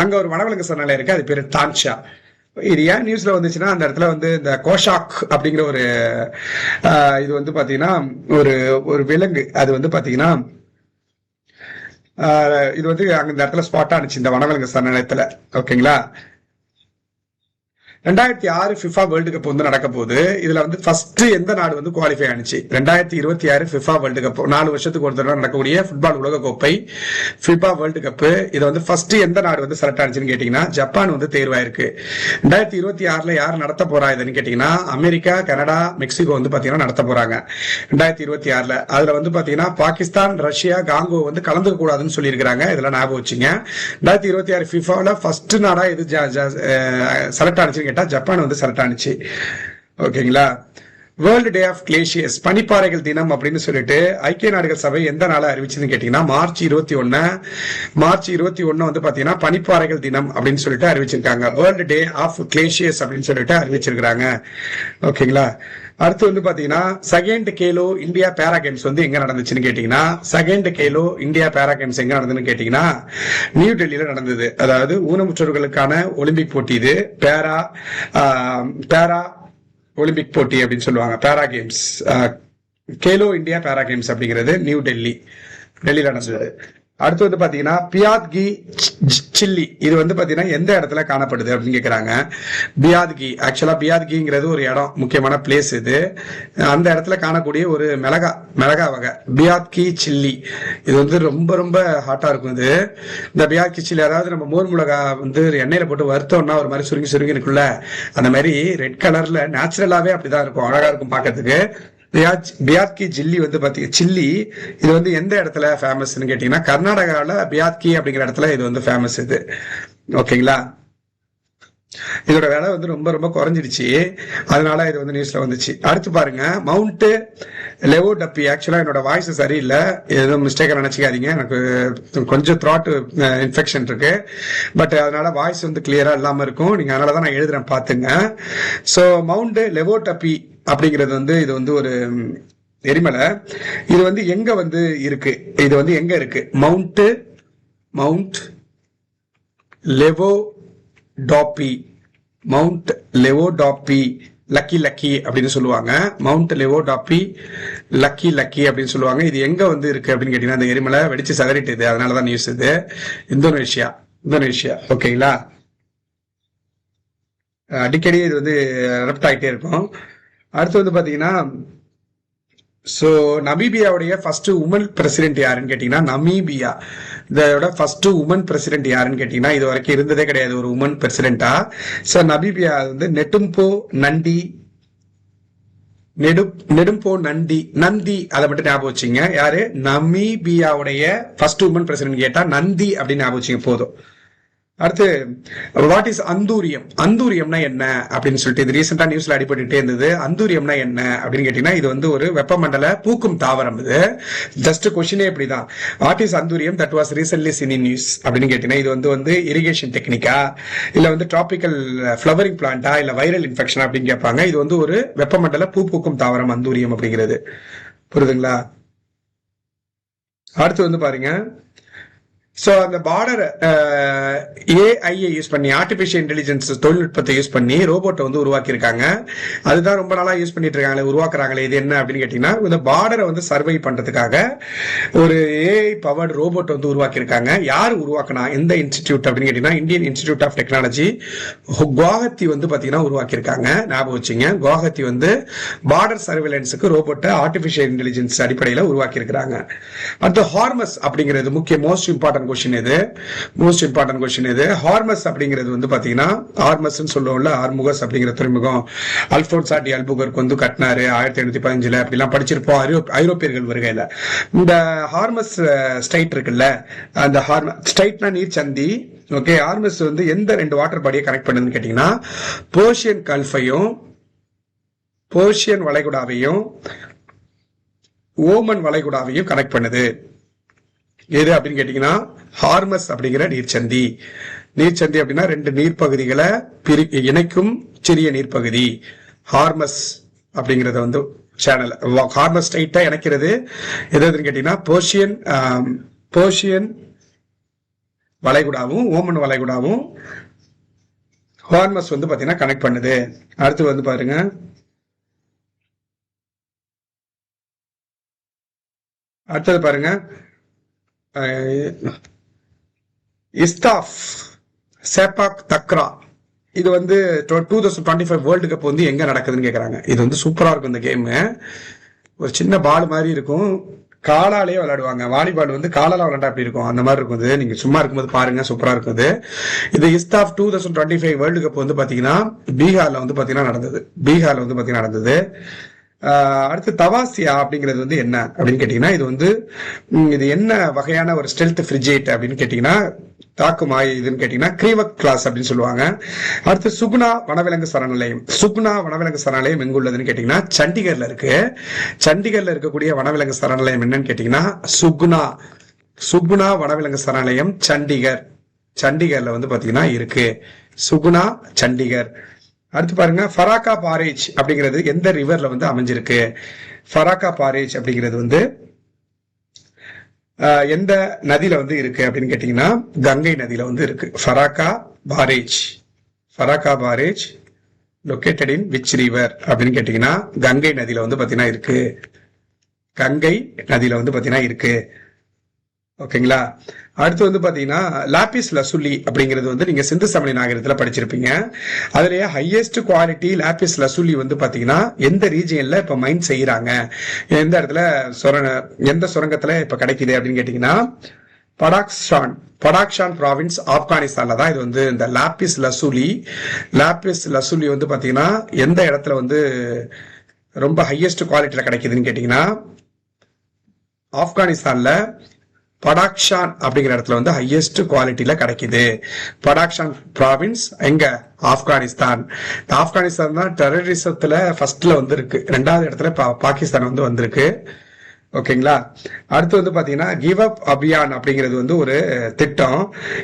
அங்க ஒரு வனவிலங்கு சரணாலயம் இருக்கு, அது பேரு தான்சா. இது ஏன் நியூஸ்ல வந்துச்சுன்னா அந்த இடத்துல வந்து இந்த கோஷாக் அப்படிங்கிற ஒரு இது வந்து பாத்தீங்கன்னா ஒரு விலங்கு, அது வந்து பாத்தீங்கன்னா இது வந்து அங்க இந்த இடத்துல ஸ்பாட் ஆனிச்சு இந்த வனவிலங்கு சரணாலயத்துல. ஓகேங்களா? 2006 ஃபிஃபா வேர்ல்டு கப் வந்து நடக்க போகுது. இதுல வந்து ஃபர்ஸ்ட் எந்த நாடு வந்து குவாலிஃபை ஆனிச்சு? 2026 ஃபிஃபா வேர்ல்டு கப், 4 வருஷத்துக்கு ஒரு தடவை நடக்கக்கூடிய ஃபுட்பால் உலக கோப்பை ஃபிஃபா வேர்ல்டு கப். இதை வந்து ஃபர்ஸ்ட் எந்த நாடு வந்து செலக்ட் ஆனிச்சுன்னு கேட்டீங்கன்னா ஜப்பான் வந்து தேர்வாயிருக்கு. 2026 யார் நடத்த போறா இதுன்னு கேட்டீங்கன்னா அமெரிக்கா, கனடா, மெக்சிகோ வந்து பாத்தீங்கன்னா நடத்த போறாங்க 2026. அதுல வந்து பாத்தீங்கன்னா பாகிஸ்தான், ரஷ்யா, காங்கோ வந்து கலந்துக்க கூடாதுன்னு சொல்லியிருக்காங்க. இதெல்லாம் ஞாபகம் வச்சுங்க. 2026 ஃபிஃபால ஃபர்ஸ்ட் நாடா இது செலக்ட் ஆனிச்சு கேட்டா ஜப்பான் வந்து செலக்ட் ஆனிச்சு. ஓகேங்களா? வேர்ல்டு டே ஆஃப் கிளேசியர்ஸ், பனிப்பாறைகள் தினம் அப்படின்னு சொல்லிட்டு ஐக்கிய நாடுகள் சபை எந்த நாளை அறிவிச்சுன்னு கேட்டீங்கன்னா மார்ச் 21 வந்து பாத்தீங்கன்னா பனிப்பாறைகள் தினம் அப்படின்னு சொல்லிட்டு அறிவிச்சிருக்காங்க. வேர்ல்டு டே ஆஃப் கிளேசியர்ஸ் அப்படின்னு சொல்லிட்டு அறிவிச்சிருக்காங்க. ஓகேங்களா? அடுத்து வந்து பாத்தீங்கன்னா செகண்ட் கேலோ இந்தியா பேரா கேம்ஸ் வந்து எங்க நடந்துச்சுன்னு கேட்டீங்கன்னா செகண்ட் கேலோ இந்தியா பேரா கேம்ஸ் எங்க நடந்ததுன்னு கேட்டீங்கன்னா நியூ டெல்லியில நடந்தது. அதாவது ஊனமுற்றோர்களுக்கான ஒலிம்பிக் போட்டி, இது பேரா ஒலிம்பிக் போட்டி அப்படின்னு சொல்லுவாங்க, பேரா கேம்ஸ். கேலோ இந்தியா பேரா கேம்ஸ் அப்படிங்கிறது நியூ டெல்லியில நடந்தது. அடுத்து வந்து பாத்தீங்கன்னா பியாத்கி சில்லி, இது வந்து பாத்தீங்கன்னா எந்த இடத்துல காணப்படுது அப்படின்னு கேக்குறாங்க. ஆக்சுவலா பியாத்கிங்கிறது ஒரு இடம், முக்கியமான பிளேஸ் இது. அந்த இடத்துல காணக்கூடிய ஒரு மிளகா வகை பியாத்கி சில்லி. இது வந்து ரொம்ப ரொம்ப ஹாட்டா இருக்கும். இது இந்த பியாத்கி சில்லி, அதாவது நம்ம மோர் மிளகா வந்து எண்ணெயில போட்டு வறுத்தோம்னா ஒரு மாதிரி சுருங்கி இருக்குல்ல, அந்த மாதிரி ரெட் கலர்ல நேச்சுரலாவே அப்படிதான் இருக்கும், அழகா இருக்கும் பாக்கிறதுக்கு. பியாத்கி சில்லி வந்து பாத்தீங்கன்னா சில்லி இது வந்து எந்த இடத்துல ஃபேமஸ்ன்னு கேட்டீங்கன்னா கர்நாடகாவில் பியாத்கி அப்படிங்கிற இடத்துல இது வந்து ஃபேமஸ் இது. ஓகேங்களா? இதோட விலை வந்து ரொம்ப ரொம்ப குறைஞ்சிடுச்சு, அதனால இது வந்து நியூஸ்ல வந்துச்சு. அடுத்து பாருங்க, மவுண்ட் லெவோடப்பி. ஆக்சுவலா என்னோட வாய்ஸ் சரியில்லை, எதுவும் மிஸ்டேக்கா நினைச்சுக்காதீங்க, எனக்கு கொஞ்சம் த்ராட் இன்ஃபெக்ஷன் இருக்கு. பட் அதனால வாய்ஸ் வந்து கிளியரா இல்லாம இருக்கும், நீங்க அதனாலதான் நான் எழுதுறேன் பாத்துங்க. சோ மவுண்ட் லெவோடப்பி அப்படிங்கிறது வந்து இது வந்து ஒரு எரிமலை. இது வந்து எங்க வந்து இருக்கு? இது வந்து எங்க இருக்கு? மவுண்ட் லெவோடாப்பி லக்கி அப்படின்னு சொல்லுவாங்க. மவுண்ட் லெவோடாப்பி லக்கி அப்படின்னு சொல்லுவாங்க. இது எங்க வந்து இருக்கு அப்படின்னு கேட்டீங்கன்னா அந்த எரிமலை வெடிச்சு சதறிட்டு, அதனாலதான் நியூஸ். இது இந்தோனேஷியா. ஓகேங்களா? அடிக்கடி இது வந்து ரெப்ட் ஆகிட்டே இருக்கும். அடுத்து வந்து பாத்தீங்கன்னா சோ நமீபியாவுடைய ஃபர்ஸ்ட் உமன் பிரசிடென்ட் யாருன்னு கேட்டீங்கன்னா நமீபியா இதோட ஃபர்ஸ்ட் உமன் பிரசிடென்ட் யாருன்னு கேட்டீங்கன்னா இது வரைக்கும் இருந்ததே கிடையாது ஒரு உமன் பிரசிடென்டா. சோ நமீபியா வந்து நெடும்போ நந்தி அதை மட்டும் ஞாபகம் வச்சுங்க. யாரு? நமீபியாவுடைய ஃபர்ஸ்ட் உமன் பிரசிடென்ட் கேட்டா நந்தி அப்படின்னு ஞாபகம் வச்சுங்க போதும். அடுத்து வாட் இஸ் அந்தூரியம்? அந்தூரியம்னா என்ன அப்படின்னு சொல்லிட்டு இது ரீசெண்டா நியூஸ்ல அடிபட்டுட்டே இருந்தது. அந்தூரியம்னா என்ன அப்படின்னு கேட்டீங்கன்னா இது வந்து ஒரு வெப்பமண்டல பூக்கும் தாவரம். இது ஜஸ்ட் கொஸ்டினே இப்படிதான், what is anthurium that was recently seen in news அப்படின்னு கேட்டீங்கன்னா இது வந்து இரிகேஷன் டெக்னிக்கா இல்ல வந்து டிராபிக்கல் ஃபிளவரிங் பிளான்டா இல்ல வைரல் இன்ஃபெக்ஷன் அப்படின்னு கேட்பாங்க. இது வந்து ஒரு வெப்பமண்டல பூ பூக்கும் தாவரம் அந்தூரியம் அப்படிங்கிறது. புரியுதுங்களா? அடுத்து வந்து பாருங்க, ஸோ அந்த பார்டர் ஏஐயை யூஸ் பண்ணி ஆர்டிபிஷியல் இன்டெலிஜென்ஸ் தொழில்நுட்பத்தை யூஸ் பண்ணி ரோபோட்டை வந்து உருவாக்கியிருக்காங்க. அதுதான் ரொம்ப நாளா யூஸ் பண்ணிட்டு இருக்காங்களே, உருவாக்குறாங்களே. இது என்ன அப்படின்னு கேட்டீங்கன்னா இந்த பார்டரை வந்து சர்வை பண்றதுக்காக ஒரு ஏஐ பவர்டு ரோபோட் வந்து உருவாக்கியிருக்காங்க. யார் உருவாக்கினா, எந்த இன்ஸ்டிடியூட் அப்படின்னு கேட்டீங்கன்னா Indian institute of technology Guwahati வந்து பாத்தீங்கன்னா உருவாக்கியிருக்காங்க. ஞாபகம் வச்சுங்க, குவாஹத்தி வந்து பார்டர் சர்வேலன்ஸுக்கு ரோபோட்டை ஆர்டிபிஷியல் இன்டெலிஜென்ஸ் அடிப்படையில் உருவாக்கியிருக்கிறாங்க. அடுத்து ஹார்மஸ் அப்படிங்கிறது முக்கிய மோஸ்ட் இம்பார்ட்டன்ட் கொஸ்டின் இது. மோஸ்ட் இம்பார்ட்டன்ட் கொஸ்டின் இது. ஹார்மஸ் அப்படிங்கிறது வந்து பாத்தீங்கன்னா ஹார்மஸ் சொல்லுவோம்ல, ஆர்முகஸ் அப்படிங்கிற துறைமுகம் அல்போன்சா டி அல்புகர்க் வந்து கட்டினாரு 1815 அப்படிலாம் படிச்சிருப்போம் ஐரோப்பியர்கள் வருகையில. இந்த ஹார்மஸ் ஸ்ட்ரைட் இருக்குல்ல, அந்த ஸ்ட்ரைட்னா நீர் சந்தி. ஓகே, ஹார்மஸ் வந்து எந்த ரெண்டு வாட்டர் பாடியை கனெக்ட் பண்ணுதுன்னு கேட்டீங்கன்னா பெர்சியன் கல்ஃபையும் பெர்சியன் வளைகுடாவையும் ஓமன் வளைகுடாவையும் கனெக்ட் பண்ணுது. எது அப்படின்னு கேட்டீங்கன்னா ஹார்மஸ் அப்படிங்கிற நீர்ச்சந்தி. நீர்ச்சந்தி அப்படின்னா ரெண்டு நீர்ப்பகுதிகளை இணைக்கும் சிறிய நீர்ப்பகுதி. ஹார்மஸ் அப்படிங்கறத வந்து சேனல் ஹார்மஸ் ஸ்ட்ரைட்டா இணைக்கிறது. எதுன்னு கேட்டீங்கன்னா பெர்சியன் வளைகுடாவும் ஓமன் வளைகுடாவும் ஹார்மஸ் வந்து பாத்தீங்கன்னா கனெக்ட் பண்ணுது. அடுத்து வந்து பாருங்க, அடுத்தது பாருங்க, இஸ்தாஃப் சேபாக் தக்ரா. இது வந்து 2025 வேர்ல்டு கப் வந்து எங்க நடக்குதுன்னு கேக்குறாங்க. இது வந்து சூப்பரா இருக்கும். இந்த கேம் ஒரு சின்ன பால் மாதிரி இருக்கும், காலாலேயே விளையாடுவாங்க. வாலிபால் வந்து காலால விளையாண்டா அப்படி இருக்கும், அந்த மாதிரி இருக்கும். இது நீங்க சும்மா இருக்கும்போது பாருங்க, சூப்பரா இருக்குது. இது இஸ்தாஃப் 2025 வேர்ல்டு கப் வந்து பாத்தீங்கன்னா பீகார்ல வந்து பாத்தீங்கன்னா நடந்தது. அடுத்து தவாசியா அப்படிங்கிறது வந்து என்ன அப்படின்னு கேட்டீங்கன்னா இது என்ன வகையான ஒரு ஸ்டெல்த் ஃப்ரிஜேட் அப்படின்னு கேட்டீங்கன்னா தாக்குமாய் இதுன்னு கேட்டீங்கன்னா கிரீவக் கிளாஸ் அப்படின்னு சொல்லுவாங்க. அடுத்து சுகுணா வனவிலங்கு சரணாலயம் எங்க உள்ளதுன்னு கேட்டீங்கன்னா சண்டிகர்ல இருக்கு. சண்டிகர்ல இருக்கக்கூடிய வனவிலங்கு சரணாலயம் என்னன்னு கேட்டீங்கன்னா சுகுணா வனவிலங்கு சரணாலயம் சண்டிகர்ல வந்து பாத்தீங்கன்னா இருக்கு. சுகுணா சண்டிகர். அடுத்து பாருங்க, ஃபராக்கா பாரேஜ் அப்படிங்கிறது எந்த ரிவர்ல வந்து அமைஞ்சிருக்கு? ஃபராக்கா பாரேஜ் அப்படிங்கிறது வந்து எந்த நதியில வந்து இருக்கு அப்படின்னு கேட்டீங்கன்னா கங்கை நதியில வந்து இருக்கு. Farakka porridge located in which river அப்படின்னு கேட்டீங்கன்னா கங்கை நதியில வந்து பாத்தீங்கன்னா இருக்கு. ஓகேங்களா? அடுத்து வந்து பாத்தீங்கன்னா லாபிஸ் லசுலி அப்படிங்கிறது வந்து நீங்க சிந்து சமணி நாகரிகத்துல படிச்சிருப்பீங்க. அதுலயே ஹையஸ்ட் குவாலிட்டி லாபிஸ் லசுலி வந்து பாத்தீங்கன்னா எந்த ரீஜியன்ல இப்ப மைன் செய்யறாங்க, எந்த இடத்துல எந்த சுரங்கத்துல இப்ப கிடைக்குது அப்படின்னு கேட்டீங்கன்னா படாக்ஷான் ப்ராவின்ஸ் ஆப்கானிஸ்தான்ல தான் இது வந்து இந்த லாபிஸ் லசுலி வந்து பாத்தீங்கன்னா எந்த இடத்துல வந்து ரொம்ப ஹையஸ்ட் குவாலிட்டியில கிடைக்குதுன்னு கேட்டீங்கன்னா ஆப்கானிஸ்தான்ல படாக்ஷான் அப்படிங்கிற இடத்துல வந்து ஹையஸ்ட் குவாலிட்டியில கிடைக்குது. படாக்ஷான் ப்ராவின்ஸ் எங்க? ஆப்கானிஸ்தான் தான் டெரரிசத்துல ஃபர்ஸ்ட்ல வந்து இருக்கு. 2வது இடத்துல பாகிஸ்தான் வந்து வந்திருக்கு. ஓகேங்களா? அடுத்து வந்து பாத்தீங்கன்னா கிவ் அப் அபியான் அப்படிங்கிறது வந்து ஒரு திட்டம்.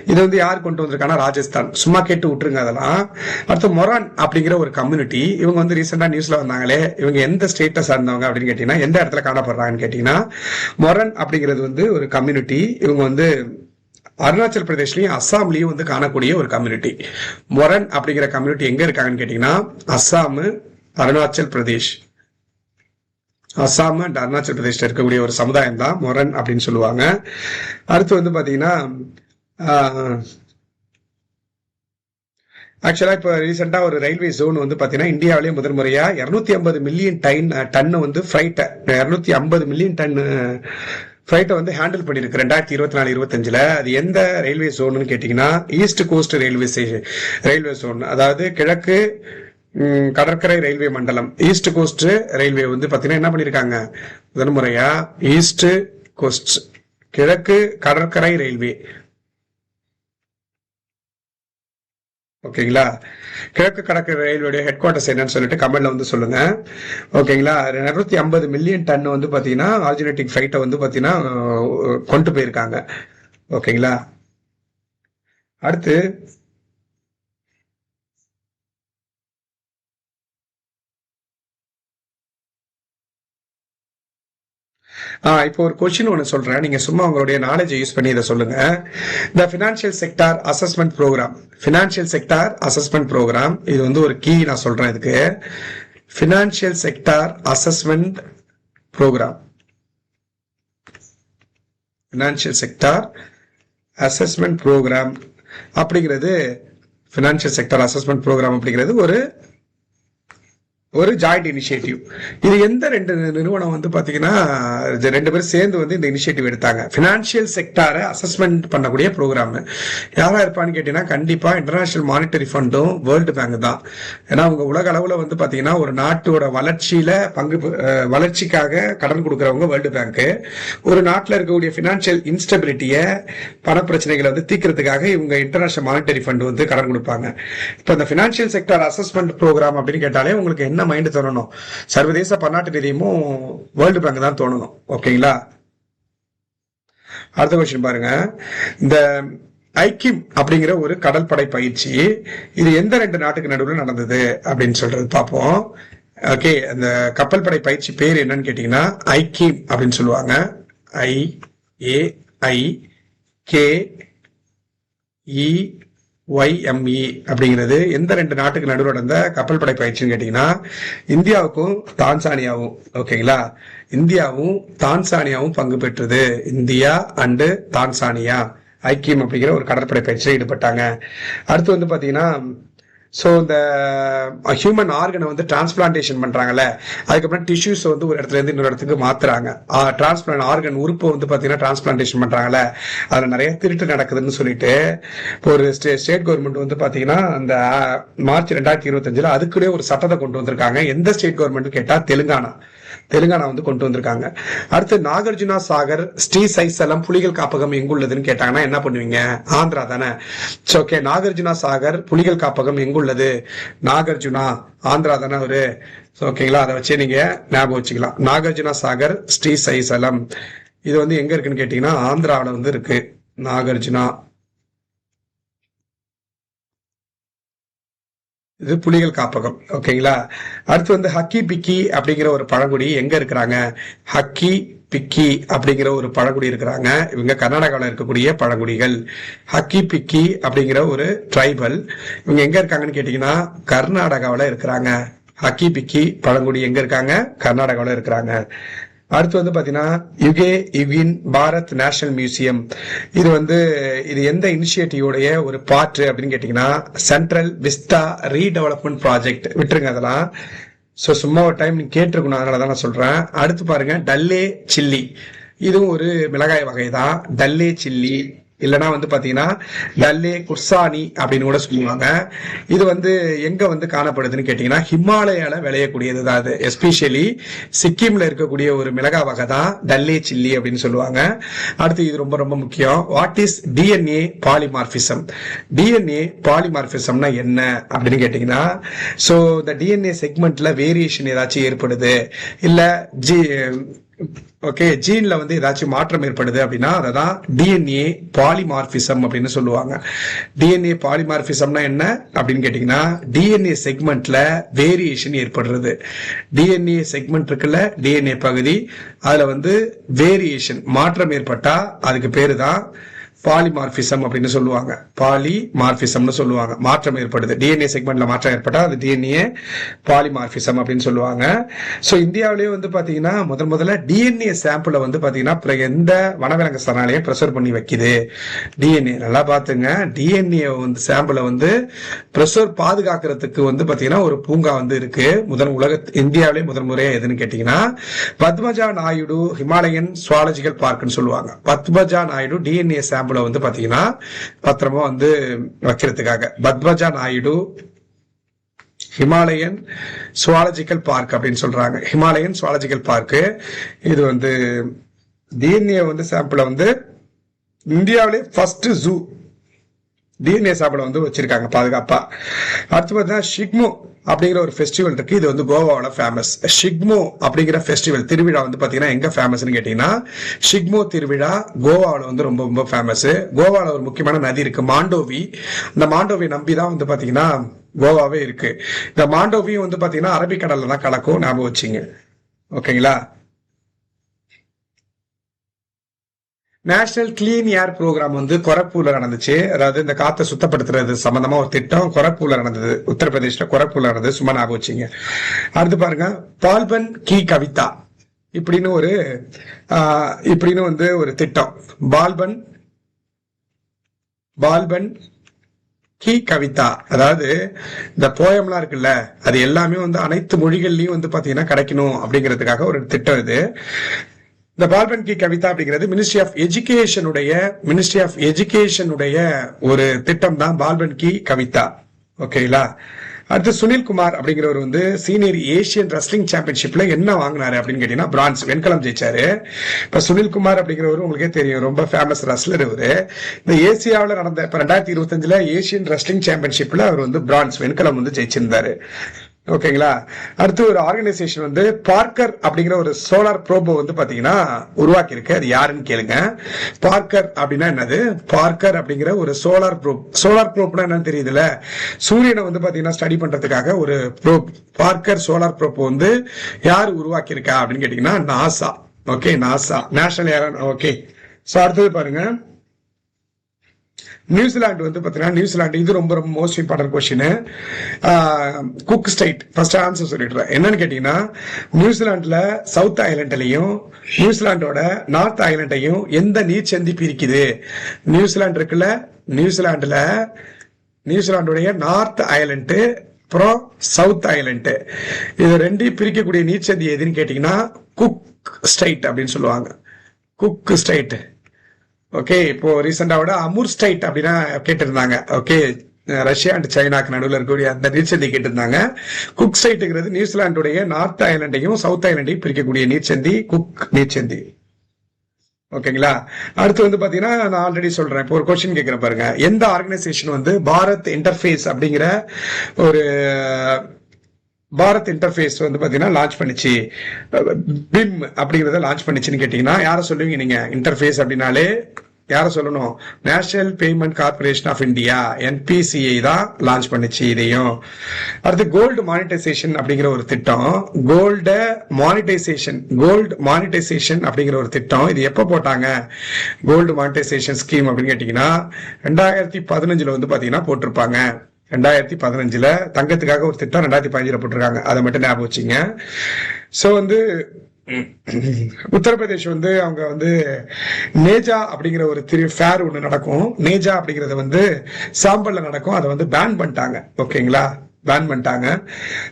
இது வந்து யார் கொண்டு வந்திருக்காங்கன்னா ராஜஸ்தான். சும்மா கேட்டு விட்டுருங்க அதெல்லாம். அடுத்து மொரான் அப்படிங்கிற ஒரு கம்யூனிட்டி, இவங்க வந்து ரீசெண்டா நியூஸ்ல வந்தாங்களே, இவங்க எந்த ஸ்டேட்டை சார்ந்தவங்க அப்படின்னு கேட்டீங்கன்னா எந்த இடத்துல காணப்படுறாங்கன்னு கேட்டீங்கன்னா மொரான் அப்படிங்கிறது வந்து ஒரு கம்யூனிட்டி. இவங்க வந்து அருணாச்சல் பிரதேஷ்லயும் அஸ்ஸாம்லயும் வந்து காணக்கூடிய ஒரு கம்யூனிட்டி. மொரன் அப்படிங்கிற கம்யூனிட்டி எங்க இருக்காங்கன்னு கேட்டீங்கன்னா அஸ்ஸாம், அருணாச்சல் பிரதேஷ். அஸ்ஸாம் அண்ட் அருணாச்சல் பிரதேஷ்ல இருக்கக்கூடிய ஒரு சமுதாயம் தான் மொரன் அப்படின்னு சொல்லுவாங்க. அடுத்து வந்து பாத்தீங்கன்னா ஆக்சுவலா இப்ப ரீசெண்டா ஒரு ரயில்வே ஜோன் வந்து பாத்தீங்கன்னா இந்தியாவிலேயே முதல் முறையா 250 மில்லியன் டன் வந்து ஃப்ரைட் 250 மில்லியன் டன் ஃபிளைட்டை வந்து ஹேண்டில் பண்ணிருக்கு 2024-25. அது எந்த ரயில்வே ஜோன்னு கேட்டீங்கன்னா ஈஸ்ட் கோஸ்ட் ரயில்வே ஜோன். அதாவது கிழக்கு கடற்கரை ரயில்வே மண்டலம். ஈஸ்ட் கோஸ்ட் ரயில்வே வந்து பாத்தீங்கன்னா என்ன பண்ணிருக்காங்க முதல் முறையா ஈஸ்ட் கோஸ்ட் கிழக்கு கடற்கரை ரயில்வே ஓகேங்களா? கிழக்கு கடற்கரை ரயில்வேடைய ஹெட் குவார்ட்டர்ஸ் என்னன்னு சொல்லிட்டு கமெண்ட்ல வந்து சொல்லுங்க. ஓகேங்களா? 250 மில்லியன் டன் வந்து பாத்தீங்கன்னா ஆர்ஜினேட்டிக் ஃபைட்டை வந்து பாத்தீங்கன்னா கொண்டு போயிருக்காங்க. ஓகேங்களா? அடுத்து இப்போ ஒரு கொஸ்டின் ஒன்று சொல்றேன், நீங்க சும்மா உங்களுடைய நாலேஜ் யூஸ் பண்ணி இதை சொல்லுங்க. The financial sector assessment program, financial sector assessment program, இது வந்து ஒரு கீ நான் சொல்றேன் இதுக்கு. Financial sector assessment program, financial sector assessment program அப்படிங்கிறது, ஃபினான்ஷியல் செக்டார் அசஸ்மெண்ட் ப்ரோக்ராம் அப்படிங்கிறது ஒரு ஜாயிண்ட் இனிஷியேட்டிவ். இது எந்த ரெண்டு நிறுவனம் வந்து பாத்தீங்கன்னா ரெண்டு பேரும் சேர்ந்து வந்து இந்த இனிஷியேட்டிவ் எடுத்தாங்க. பினான்சியல் செக்டாரை அசஸ்மெண்ட் பண்ணக்கூடிய ப்ரோக்ராம் யாரா இருப்பான்னு கேட்டீங்கன்னா கண்டிப்பா இன்டர்நேஷனல் மானிட்டரி ஃபண்டும் வேர்ல்டு பேங்க் தான். ஏன்னா அவங்க உலக அளவுல வந்து பாத்தீங்கன்னா ஒரு நாட்டோட வளர்ச்சியில வளர்ச்சிக்காக கடன் கொடுக்கறவங்க வேர்ல்டு பேங்க். ஒரு நாட்டில் இருக்கக்கூடிய பினான்சியல் இன்ஸ்டபிலிட்டியை பண பிரச்சனைகளை வந்து தீர்க்கிறதுக்காக இவங்க இன்டர்நேஷனல் மானிட்டரி ஃபண்ட் வந்து கடன் கொடுப்பாங்க. இப்போ இந்த பினான்சியல் செக்டார் அசஸ்மெண்ட் ப்ரோக்ராம் அப்படின்னு கேட்டாலே உங்களுக்கு என்ன மைண்ட் தோணணும்? சர்வதேச பன்னாட்டு நிதியமும் வேர்ல்டு பேங்க் தான் தோணணும். ஓகேங்களா? அடுத்த கொஸ்டின் பாருங்க. இந்த ஐக்கிம் அப்படிங்கிற ஒரு கடற்படை பயிற்சி இது எந்த ரெண்டு நாட்டுக்கு நடுவில் நடந்தது அப்படின்னு சொல்றது பார்ப்போம். ஓகே, அந்த கப்பல் படை பயிற்சி பேர் என்னன்னு கேட்டீங்கன்னா ஐக்கிம் அப்படின்னு சொல்லுவாங்க. IAIKEYME அப்படிங்கிறது எந்த ரெண்டு நாட்டுக்கு நடுவில் நடந்த கப்பல் படை பயிற்சின்னு கேட்டீங்கன்னா இந்தியாவுக்கும் தான்சானியாவும். ஓகேங்களா? இந்தியாவும் தான்சானியாவும் பங்கு பெற்றது. இந்தியா அண்டு தான்சானியா ஐக்கியம் அப்படிங்கிற ஒரு கடற்படை பயிற்சியில் ஈடுபட்டாங்க. அடுத்து வந்து பாத்தீங்கன்னா இந்த ஹியூமன் ஆர்கனை வந்து டிரான்ஸ்பிளான்டேஷன் பண்றாங்கல்ல, அதுக்கப்புறம் டிஷ்யூஸ் வந்து ஒரு இடத்துல இருந்து இன்னொரு இடத்துக்கு மாத்துறாங்க. டிரான்ஸ்பிளான்ட் ஆர்கன் உறுப்பை வந்து பாத்தீங்கன்னா டிரான்ஸ்பிளான்டேஷன் பண்றாங்கல்ல, அதுல நிறைய திருட்டு நடக்குதுன்னு சொல்லிட்டு இப்போ ஒரு ஸ்டேட் கவர்மெண்ட் வந்து பாத்தீங்கன்னா அந்த மார்ச் 2025 அதுக்குள்ளே ஒரு சட்டத்தை கொண்டு வந்திருக்காங்க. எந்த ஸ்டேட் கவர்மெண்ட் கேட்டா தெலுங்கானா வந்து கொண்டு வந்திருக்காங்க. அடுத்து நாகார்ஜுனா சாகர் ஸ்ரீசைலம் புலிகள் காப்பகம் எங்குள்ளதுன்னு கேட்டாங்கன்னா என்ன பண்ணுவீங்க? ஆந்திரா தானே. ஓகே, நாகார்ஜுனா சாகர் புலிகள் காப்பகம் எங்குள்ளது? நாகார்ஜுனா ஆந்திரா தானே ஒரு. ஓகேங்களா? அதை வச்சு நீங்க ஞாபகம் வச்சுக்கலாம். நாகார்ஜுனா சாகர் ஸ்ரீசைலம் இது வந்து எங்க இருக்குன்னு கேட்டீங்கன்னா ஆந்திராவில வந்து இருக்கு. நாகார்ஜுனா இது புலிகள் காப்பகம். ஓகேங்களா? அடுத்து வந்து ஹக்கி பிக்கி அப்படிங்கிற ஒரு பழங்குடி எங்க இருக்கிறாங்க? ஹக்கி பிக்கி அப்படிங்கிற ஒரு பழங்குடி இருக்கிறாங்க. இவங்க கர்நாடகாவில் இருக்கக்கூடிய பழங்குடிகள். ஹக்கி பிக்கி அப்படிங்கிற ஒரு ட்ரைபல். இவங்க எங்க இருக்காங்கன்னு கேட்டீங்கன்னா கர்நாடகாவில் இருக்கிறாங்க. ஹக்கி பிக்கி பழங்குடி எங்க இருக்காங்க? கர்நாடகாவில் இருக்கிறாங்க. அடுத்து வந்து பாத்தீங்கன்னா யுகின் பாரத் நேஷனல் மியூசியம் இது எந்த இனிஷியேட்டிவோடைய ஒரு பார்ட் அப்படின்னு கேட்டீங்கன்னா சென்ட்ரல் விஸ்டா ரீடெவலப்மெண்ட் ப்ராஜெக்ட். விட்டுருங்க அதெல்லாம். சும்மா ஒரு டைம் நீங்க கேட்டிருக்கணும், அதனாலதான் நான் சொல்றேன். அடுத்து பாருங்க டல்லே சில்லி, இதுவும் ஒரு மிளகாய் வகை தான். டல்லே சில்லி இல்லைன்னா வந்து பாத்தீங்கன்னா டல்லே குர்சானி அப்படின்னு கூட சொல்லுவாங்க. இது வந்து எங்க வந்து காணப்படுதுன்னு கேட்டீங்கன்னா ஹிமாலயால விளையக்கூடியது தான். அது எஸ்பெஷலி சிக்கிம்ல இருக்கக்கூடிய ஒரு மிளகா வகை தான் டல்லே சில்லி அப்படின்னு சொல்லுவாங்க. அடுத்து இது ரொம்ப ரொம்ப முக்கியம். What is DNA polymorphism? DNA பாலிமார்பிசம்னா என்ன அப்படின்னு கேட்டீங்கன்னா இந்த டிஎன்ஏ செக்மெண்ட்ல வேரியேஷன் ஏதாச்சும் ஏற்படுது இல்ல ஜீன்ல வந்து ஏதாச்சும் மாற்றம் ஏற்படுது அப்படின்னா அததான் டிஎன்ஏ பாலிமார்பிசம் அப்படின்னு சொல்லுவாங்க. டிஎன்ஏ பாலிமார்பிசம்னா என்ன அப்படின்னு கேட்டீங்கன்னா டிஎன்ஏ செக்மெண்ட்ல வேரியேஷன் ஏற்படுறது. டிஎன்ஏ செக்மெண்ட் இருக்குல்ல, டிஎன்ஏ பகுதி, அதுல வந்து வேரியேஷன் மாற்றம் ஏற்பட்டா அதுக்கு பேரு தான் பாலிமார்பிசம் அப்படின்னு சொல்லுவாங்க. பாலிமார்பிசம்னு சொல்லுவாங்க. மாற்றம் ஏற்படுது, டிஎன்ஏ செக்மெண்ட்ல மாற்றம் ஏற்பட்டா அது டிஎன்ஏ பாலிமார்பிசம் அப்படின்னு சொல்லுவாங்க. இந்தியாவிலேயே வந்து பாத்தீங்கன்னா முதல்ல டிஎன்ஏ சாம்பிளை வந்து பாத்தீங்கன்னா எந்த வனவிலங்கு சரணாலயம் ப்ரெசர்வ் பண்ணி வைக்குது? டிஎன்ஏ நல்லா பாத்துங்க. டிஎன்ஏ வந்து சாம்பிளை வந்து ப்ரெசர்வ் பாதுகாக்கிறதுக்கு வந்து பாத்தீங்கன்னா ஒரு பூங்கா வந்து இருக்கு. இந்தியாவிலே முதல் முறையா எதுன்னு கேட்டீங்கன்னா பத்மஜா நாயுடு ஹிமாலயன் சுவாலஜிக்கல் பார்க்னு சொல்லுவாங்க. பத்மஜா நாயுடு டிஎன்ஏ சாம்பிள் வந்து பாத்தீங்கன்னா பத்திரமா வந்து வைக்கிறதுக்காக Padmaja Naidu Himalayan zoological park அப்படின்னு சொல்றாங்க. ஹிமாலயன் சுவாலஜிக்கல் பார்க் இது வந்து டிஎன்ஏ வந்து சாம்பிள வந்து இந்தியாவிலே ஃபர்ஸ்ட் ஜூ டிஎன்ஏ சாப்பிட வந்து வச்சிருக்காங்க பாதுகாப்பா. அடுத்து பார்த்தீங்கன்னா ஷிக்மோ அப்படிங்கிற ஒரு ஃபெஸ்டிவல் இருக்கு. இது வந்து கோவாவோட ஃபேமஸ். ஷிக்மோ அப்படிங்கிற ஃபெஸ்டிவல் திருவிழா வந்து பாத்தீங்கன்னா எங்க ஃபேமஸ்னு கேட்டீங்கன்னா, ஷிக்மோ திருவிழா கோவாவில் வந்து ரொம்ப ரொம்ப ஃபேமஸ். கோவாவில் ஒரு முக்கியமான நதி இருக்கு மாண்டோவி. இந்த மாண்டோவி நம்பி தான் வந்து பாத்தீங்கன்னா கோவாவே இருக்கு. இந்த மாண்டோவியும் வந்து பாத்தீங்கன்னா அரபிக்கடல்ல தான் கலக்கும், ஞாபகம் வச்சுங்க. ஓகேங்களா. நேஷனல் கிளீன் ஏர் ப்ரோக்ராம் வந்து கொரக்பூர்ல நடந்துச்சு. அதாவது இந்த காத்தை சுத்தப்படுத்துறது சம்பந்தமா ஒரு திட்டம் கொரக்பூர்ல நடந்தது, உத்தரப்பிரதேஷ்ல கொரக்பூர்ல நடந்தது, சும்மா ஞாபகம் வச்சுங்க. அடுத்து பாருங்க, பால்பன் கி கவிதா இப்படின்னு ஒரு இப்படின்னு வந்து ஒரு திட்டம். பால்பன் பால்பன் கி கவிதா, அதாவது இந்த போயம்லாம் இருக்குல்ல அது எல்லாமே வந்து அனைத்து மொழிகள்லயும் வந்து பாத்தீங்கன்னா கிடைக்கணும் அப்படிங்கிறதுக்காக ஒரு திட்டம் இது. இந்த பால்பன் கி கவிதா அப்படிங்கிறது மினிஸ்ட்ரி ஆஃப் எஜுகேஷனுடைய ஒரு திட்டம் தான் பால்பன் கி கவிதா. ஓகேங்களா. அடுத்து சுனில்குமார் அப்படிங்கிறவர் வந்து சீனியர் ஏசியன் ரெஸ்லிங் சாம்பியன்ஷிப்ல என்ன வாங்கினாரு அப்படின்னு கேட்டீங்கன்னா பிரான்ஸ், வெண்கலம் ஜெயிச்சாரு. இப்ப சுனில்குமார் அப்படிங்கிறவர் உங்களுக்கே தெரியும், ரொம்ப ஃபேமஸ் ரெஸ்லர் இவரு. இந்த ஏசியாவில் நடந்த இப்ப 2025 ஏசியன் ரெஸ்லிங் சாம்பியன்ஷிப்ல அவர் வந்து பிரான்ஸ், வெண்கலம் வந்து ஜெயிச்சிருந்தாரு. ஓகேங்களா. அடுத்து ஒரு ஆர்கனைசேஷன் வந்து பார்க்கர் அப்படிங்கிற ஒரு சோலார் ப்ரோபோ வந்து பாத்தீங்கன்னா உருவாக்கி இருக்கு. அது யாருன்னு கேளுங்க. பார்க்கர் அப்படின்னா என்னது? பார்க்கர் அப்படிங்கிற ஒரு சோலார் ப்ரோப்னா என்னன்னு தெரியுதுல, சூரியனை வந்து பாத்தீங்கன்னா ஸ்டடி பண்றதுக்காக ஒரு ப்ரோப், பார்க்கர் சோலார் ப்ரோப் வந்து யார் உருவாக்கி இருக்கா அப்படின்னு கேட்டீங்கன்னா NASA. Okay, NASA, national aero. Okay. So அடுத்தது பாருங்க, நியூசிலாந்து வந்து பாத்தீங்கன்னா நியூசிலாந்து, இது ரொம்ப ரொம்ப most important question. Cook Strait, first answer சொல்லிடுறேன். என்னன்னு கேட்டீங்கன்னா, நியூசிலாந்துல சவுத் ஐலண்ட்லயும் நியூசிலாண்டோட நார்த் ஐலண்டையும் எந்த நீர் சந்தி பிரிக்குது? நியூசிலாந்து இருக்குல்ல, நியூசிலாண்டுடைய நார்த் ஐலண்ட் அப்புறம் சவுத் ஐலண்ட், இது ரெண்டையும் பிரிக்கக்கூடிய நீர்ச்சந்தி எதுன்னு கேட்டீங்கன்னா குக் ஸ்டேட் அப்படின்னு சொல்லுவாங்க. Cook state. ஓகே. இப்போ ரீசெண்டாவோட அமூர் ஸ்டேட் அப்படின்னா கேட்டிருந்தாங்க. ஓகே, ரஷ்யா அண்ட் சைனாக்கு நடுவில் இருக்கக்கூடிய அந்த நீர்ச்சந்தி கேட்டிருந்தாங்க. குக் ஸ்டேட்டுங்கிறது நியூசிலாண்டுடைய நார்த் ஐலண்டையும் சவுத் ஐலண்டையும் பிரிக்கக்கூடிய நீர்ச்சந்தி, குக் நீர்ச்சந்தி. ஓகேங்களா. அடுத்து வந்து பாத்தீங்கன்னா நான் ஆல்ரெடி சொல்றேன். இப்போ ஒரு கொஸ்டின் கேட்கிறேன் பாருங்க. எந்த ஆர்கனைசேஷன் வந்து பாரத் இன்டர்ஃபேஸ் அப்படிங்கிற ஒரு பாரத் இன்டர்ஃபேஸ் வந்து பாத்தீங்கன்னா லான்ச் பண்ணிச்சு, பிம் அப்படிங்கறத லான்ச் பண்ணிச்சுன்னு கேட்டீங்கன்னா யார சொல்லுவீங்க நீங்க? இன்டர்ஃபேஸ் அப்படின்னாலே யார சொல்லணும்? National payment corporation of India, NPCI தான் லான்ச் பண்ணிச்சு இதையும். அடுத்து கோல்டு மானிட்டைசேஷன் அப்படிங்கிற ஒரு திட்டம். கோல்டு மானிட்டைசேஷன் அப்படிங்கிற ஒரு திட்டம். இது எப்ப போட்டாங்க? கோல்டு மானிட்டைசேஷன் ஸ்கீம் அப்படின்னு கேட்டீங்கன்னா 2015 வந்து பாத்தீங்கன்னா போட்டிருப்பாங்க. 2015 தங்கத்துக்காக ஒரு திட்டம் 2015 போட்டிருக்காங்க. அதை மட்டும் ஞாபகம் வச்சுங்க. சோ வந்து உத்தரப்பிரதேஷ் வந்து அவங்க வந்து நேஜா அப்படிங்கிற ஒரு ஃபேர் ஒண்ணு நடக்கும். நேஜா அப்படிங்கறது வந்து சாம்பல்ல நடக்கும். அதை வந்து பேன் பண்ணிட்டாங்க. ஓகேங்களா, பேன் பண்ணிட்டாங்க.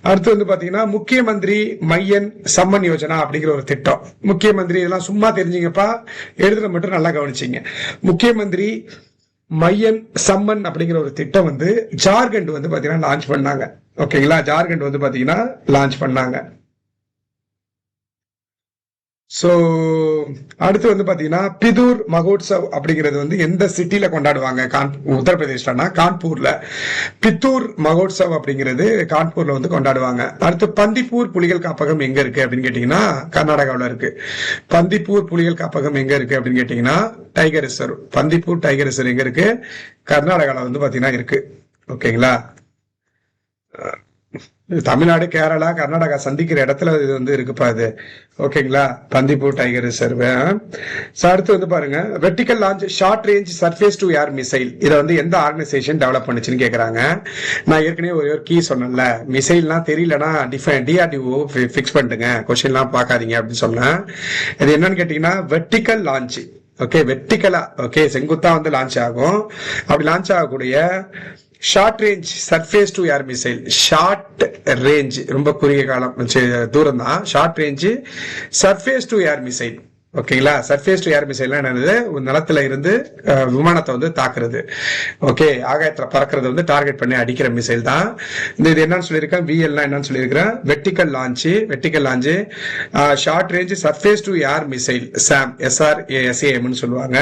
அடுத்து வந்து பாத்தீங்கன்னா முக்கிய மந்திரி மையன் சம்மன் யோஜனா அப்படிங்கிற ஒரு திட்டம். முக்கிய மந்திரி, இதெல்லாம் சும்மா தெரிஞ்சுங்கப்பா, எழுதுற மட்டும் நல்லா கவனிச்சிங்க. முக்கிய மந்திரி மையன் சம்மன் அப்படிங்கிற ஒரு திட்டம் வந்து ஜார்க்கண்ட் வந்து பாத்தீங்கன்னா லான்ச் பண்ணாங்க. ஓகேங்களா, ஜார்க்கண்ட் வந்து பாத்தீங்கன்னா லான்ச் பண்ணாங்க. சோ அடுத்து வந்து பாத்தீங்கன்னா பிதூர் மகோத்சவ் அப்படிங்கிறது வந்து எந்த சிட்டில கொண்டாடுவாங்க? உத்தரப்பிரதேஷ்லனா கான்பூர்ல. பித்தூர் மகோத்சவ் அப்படிங்கிறது கான்பூர்ல வந்து கொண்டாடுவாங்க. அடுத்து பந்திப்பூர் புலிகள் காப்பகம் எங்க இருக்கு அப்படின்னு கேட்டீங்கன்னா கர்நாடகாவில் இருக்கு. பந்திப்பூர் புலிகள் காப்பகம் எங்க இருக்கு அப்படின்னு கேட்டீங்கன்னா tiger reserve. Bandipur tiger reserve எங்க இருக்கு? கர்நாடகாவில் வந்து பாத்தீங்கன்னா இருக்கு. ஓகேங்களா. தமிழ்நாடு, கேரளா, கர்நாடகா சந்திக்கிற இடத்துல இது வந்து இருக்குப்பா இது. ஓகேங்களா, பந்திப்பூர் டைகர் ரிசர்வ். அடுத்து வந்து பாருங்க, vertical launch short range surface to air missile. இதை வந்து எந்த ஆர்கனைசேஷன் டெவலப் பண்ணுச்சுன்னு கேக்குறாங்க. நான் ஏற்கனவே ஒரு கீ சொன்னேன்ல, மிசைல்லாம் தெரியலன்னா டிஆர்டிஓ பிக்ஸ் பண்ணிட்டுங்க, கொஸ்டின்லாம் பார்க்காதீங்க அப்படின்னு சொன்னேன். இது என்னன்னு கேட்டீங்கன்னா வெர்டிகல் லான்ச். ஓகே, வெர்டிகலா, ஓகே, செங்குத்தா வந்து லான்ச் ஆகும். அப்படி லான்ச் ஆகக்கூடிய short range surface to air missile. Short range ரொம்ப குறுகிய காலம் தூரம் தான். Short range surface to air missile. ஓகேங்களா. சர்ஃபேஸ் டு ஏர் மிசைல் என்னது, நிலத்துல இருந்து விமானத்தை வந்து தாக்குறது. ஓகே, ஆகாயத்துல பறக்கிறது வந்து டார்கெட் பண்ணி அடிக்கிற மிசைல் தான் இது. என்னன்னு சொல்லியிருக்கேன், விஎல் என்னன்னு சொல்லியிருக்கிறேன், vertical launch short range surface to air missile Sam, SRASAM சொல்லுவாங்க.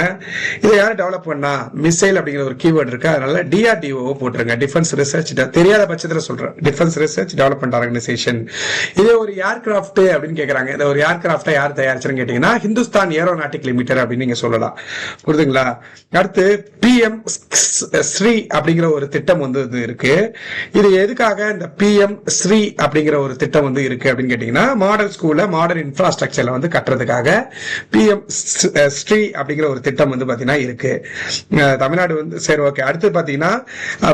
இதை யாரும் டெவலப் பண்ணா, மிசைல் அப்படிங்கிற ஒரு கீவேர்டு இருக்கு, அதனால DRDO போட்டுருங்க. டிஃபென்ஸ் ரிசர்ச், தெரியாத பட்சத்தில் சொல்றேன், டிஃபென்ஸ் ரிசர்ச் டெவலப்மெண்ட் ஆர்கனைசேஷன். இது ஒரு ஏர்கிராஃப்ட் அப்படின்னு கேக்குறாங்க. இதை ஒரு ஏர்கிராஃப்டை யார் தயாரிச்சுன்னு கேட்டீங்கன்னா ஹிந்துஸ்தான் ஏரோநாட்டிக் லிமிடெட் அப்படின்னு நீங்க சொல்லலாம். புரியுதுங்களா. அடுத்து PM ஸ்ரீ அப்படிங்கிற ஒரு திட்டம் வந்து இருக்கு. இது எதுக்காக இந்த PM ஸ்ரீ அப்படிங்கிற ஒரு திட்டம் வந்து இருக்கு அப்படின்னு கேட்டீங்கன்னா, மாடல் ஸ்கூல்ல மாடர்ன் இன்ஃப்ராஸ்ட்ரக்சர்ல வந்து கட்டுறதுக்காக PM ஸ்ரீ அப்படிங்கிற ஒரு திட்டம் வந்து பாத்தீங்கன்னா இருக்கு தமிழ்நாடு வந்து. சரி, ஓகே. அடுத்து பாத்தீங்கன்னா